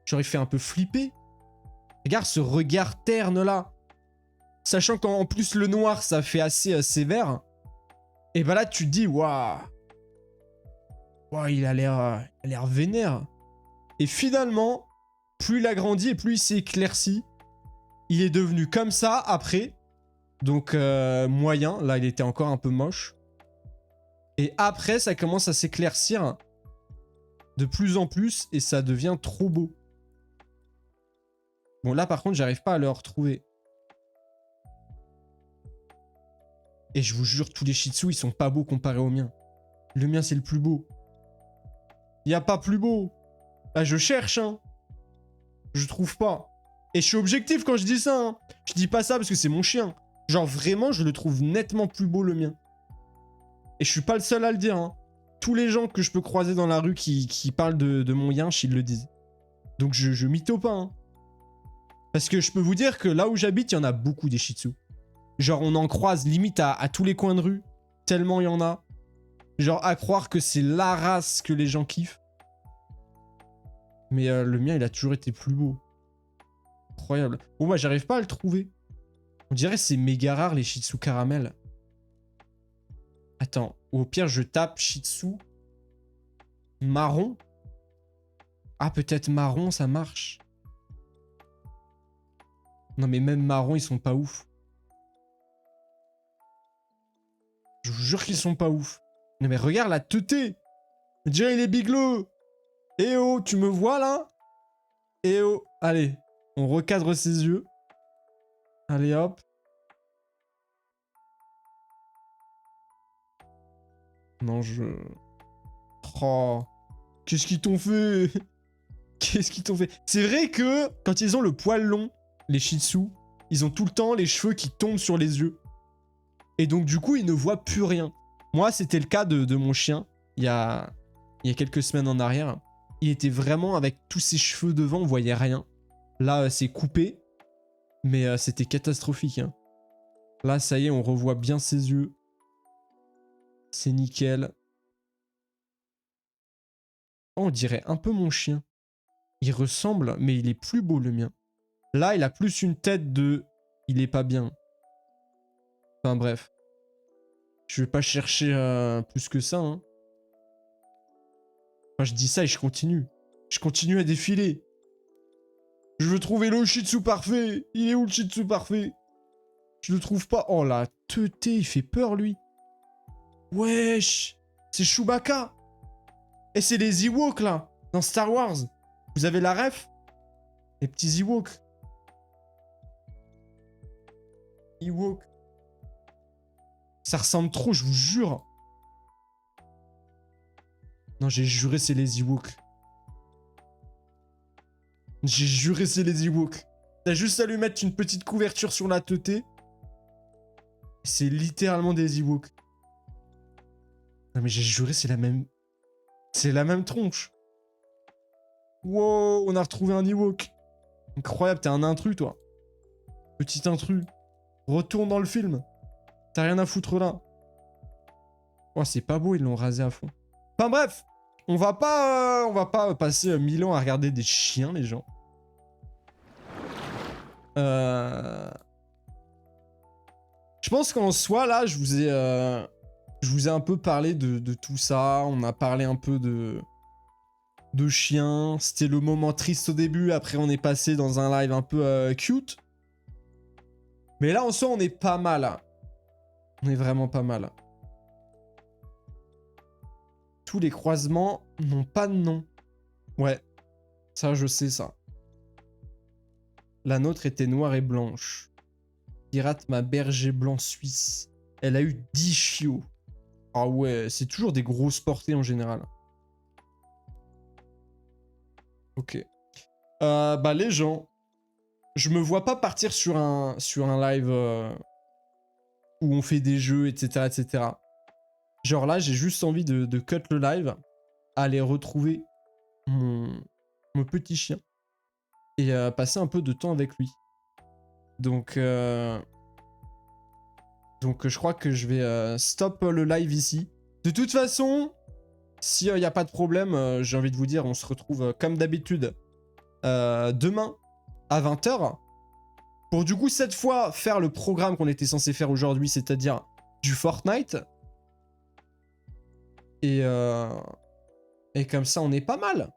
Speaker 1: J'aurais fait un peu flipper. Regarde ce regard terne, là. Sachant qu'en plus, le noir, ça fait assez sévère. Et bah là, tu te dis, waouh. Waouh, il a l'air vénère. Et finalement, plus il a grandi et plus il s'est éclairci. Il est devenu comme ça après. Donc moyen. Là, il était encore un peu moche. Et après, ça commence à s'éclaircir de plus en plus. Et ça devient trop beau. Bon, là, par contre, j'arrive pas à le retrouver. Et je vous jure, tous les Shih Tzu, ils sont pas beaux comparés au mien. Le mien, c'est le plus beau. Il y a pas plus beau. Là, je cherche, hein. Je trouve pas. Et je suis objectif quand je dis ça, hein. Je dis pas ça parce que c'est mon chien. Genre, vraiment, je le trouve nettement plus beau, le mien. Et je suis pas le seul à le dire, hein. Tous les gens que je peux croiser dans la rue qui parlent de mon yinche, ils le disent. Donc, je mytho pas, hein. Parce que je peux vous dire que là où j'habite, il y en a beaucoup des Shih Tzu. Genre, on en croise limite à tous les coins de rue. Tellement il y en a. Genre, à croire que c'est la race que les gens kiffent. Mais le mien, il a toujours été plus beau. Incroyable. Bon, bah, j'arrive pas à le trouver. On dirait que c'est méga rare, les Shih Tzu caramel. Attends. Au pire, je tape Shih Tzu marron. Ah, peut-être marron, ça marche. Non, mais même marron, ils sont pas ouf. Je vous jure qu'ils sont pas ouf. Non, mais regarde la teuté. Déjà, il est biglo. Eh oh, tu me vois là? Eh oh, allez, on recadre ses yeux. Allez hop. Non, je... Oh, qu'est-ce qu'ils t'ont fait? Qu'est-ce qu'ils t'ont fait? C'est vrai que quand ils ont le poil long, les Shih Tzu, ils ont tout le temps les cheveux qui tombent sur les yeux. Et donc du coup, ils ne voient plus rien. Moi, c'était le cas de mon chien, il y a quelques semaines en arrière. Il était vraiment avec tous ses cheveux devant, on voyait rien. Là, c'est coupé, mais c'était catastrophique. Hein. Là, ça y est, on revoit bien ses yeux. C'est nickel. Oh, on dirait un peu mon chien. Il ressemble, mais il est plus beau le mien. Là, il a plus une tête de... Il est pas bien. Enfin bref. Je vais pas chercher plus que ça. Hein. Enfin, je dis ça et je continue. Je continue à défiler. Je veux trouver le Shih Tzu parfait. Il est où le Shih Tzu parfait? Je le trouve pas. Oh la teuté, il fait peur lui. Wesh. C'est Chewbacca. Et c'est les Ewoks là. Dans Star Wars. Vous avez la ref? Les petits Ewoks. Ewok. Ça ressemble trop, je vous jure. Non, j'ai juré c'est les Ewoks. J'ai juré c'est les Ewoks. T'as juste à lui mettre une petite couverture sur la teuté. C'est littéralement des Ewoks. Non mais j'ai juré c'est la même... C'est la même tronche. Wow, on a retrouvé un Ewok. Incroyable, t'es un intrus toi. Petit intrus. Retourne dans le film. T'as rien à foutre là. Oh, c'est pas beau, ils l'ont rasé à fond. Enfin bref, on va pas passer 1000 ans à regarder des chiens, les gens. Je pense qu'en soi, là, je vous ai un peu parlé de tout ça. On a parlé un peu de chiens. C'était le moment triste au début. Après, on est passé dans un live un peu cute. Mais là, en soi, on est pas mal. Hein. On est vraiment pas mal. Tous les croisements n'ont pas de nom. Ouais, ça, je sais ça. La nôtre était noire et blanche. Pirate ma berger blanc suisse. Elle a eu 10 chiots. Ah ouais, c'est toujours des grosses portées en général. Ok. Bah les gens, je me vois pas partir sur un live où on fait des jeux, etc. etc. Genre là, j'ai juste envie de cut le live, aller retrouver mon petit chien et passer un peu de temps avec lui. Donc je crois que je vais stop le live ici. De toute façon, s'il n'y a pas de problème, j'ai envie de vous dire, on se retrouve comme d'habitude demain à 20h. Pour du coup, cette fois, faire le programme qu'on était censé faire aujourd'hui, c'est-à-dire du Fortnite. Et comme ça, on est pas mal.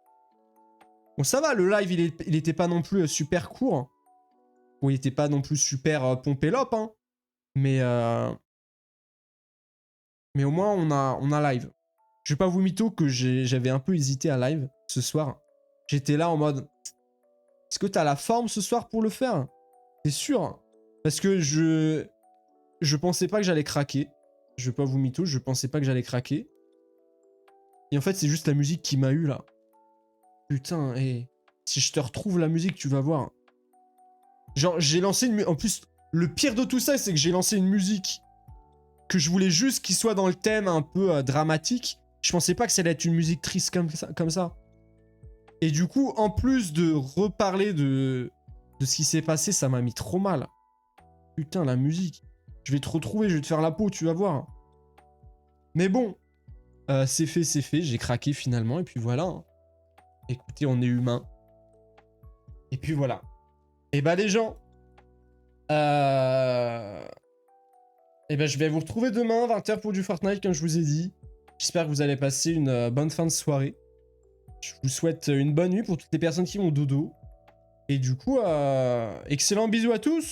Speaker 1: Bon, ça va, le live, il était pas non plus super court. Bon, il était pas non plus super pompélope, hein. Mais au moins, on a live. Je vais pas vous mytho que j'avais un peu hésité à live ce soir. J'étais là en mode... Est-ce que t'as la forme ce soir pour le faire? C'est sûr. Parce que je pensais pas que j'allais craquer. Je vais pas vous mytho, je pensais pas que j'allais craquer. Et en fait, c'est juste la musique qui m'a eu là. Putain, et si je te retrouve la musique, tu vas voir. Genre, j'ai lancé une... En plus, le pire de tout ça, c'est que j'ai lancé une musique que je voulais juste qu'il soit dans le thème un peu dramatique. Je pensais pas que ça allait être une musique triste comme ça. Et du coup, en plus de reparler de ce qui s'est passé, ça m'a mis trop mal. Putain, la musique. Je vais te retrouver, je vais te faire la peau, tu vas voir. Mais bon, c'est fait, j'ai craqué finalement, et puis voilà. Hein. Écoutez, on est humain. Et puis voilà. Et bah les gens, et ben je vais vous retrouver demain, 20h pour du Fortnite, comme je vous ai dit. J'espère que vous allez passer une bonne fin de soirée. Je vous souhaite une bonne nuit pour toutes les personnes qui vont dodo. Et du coup, excellent bisous à tous!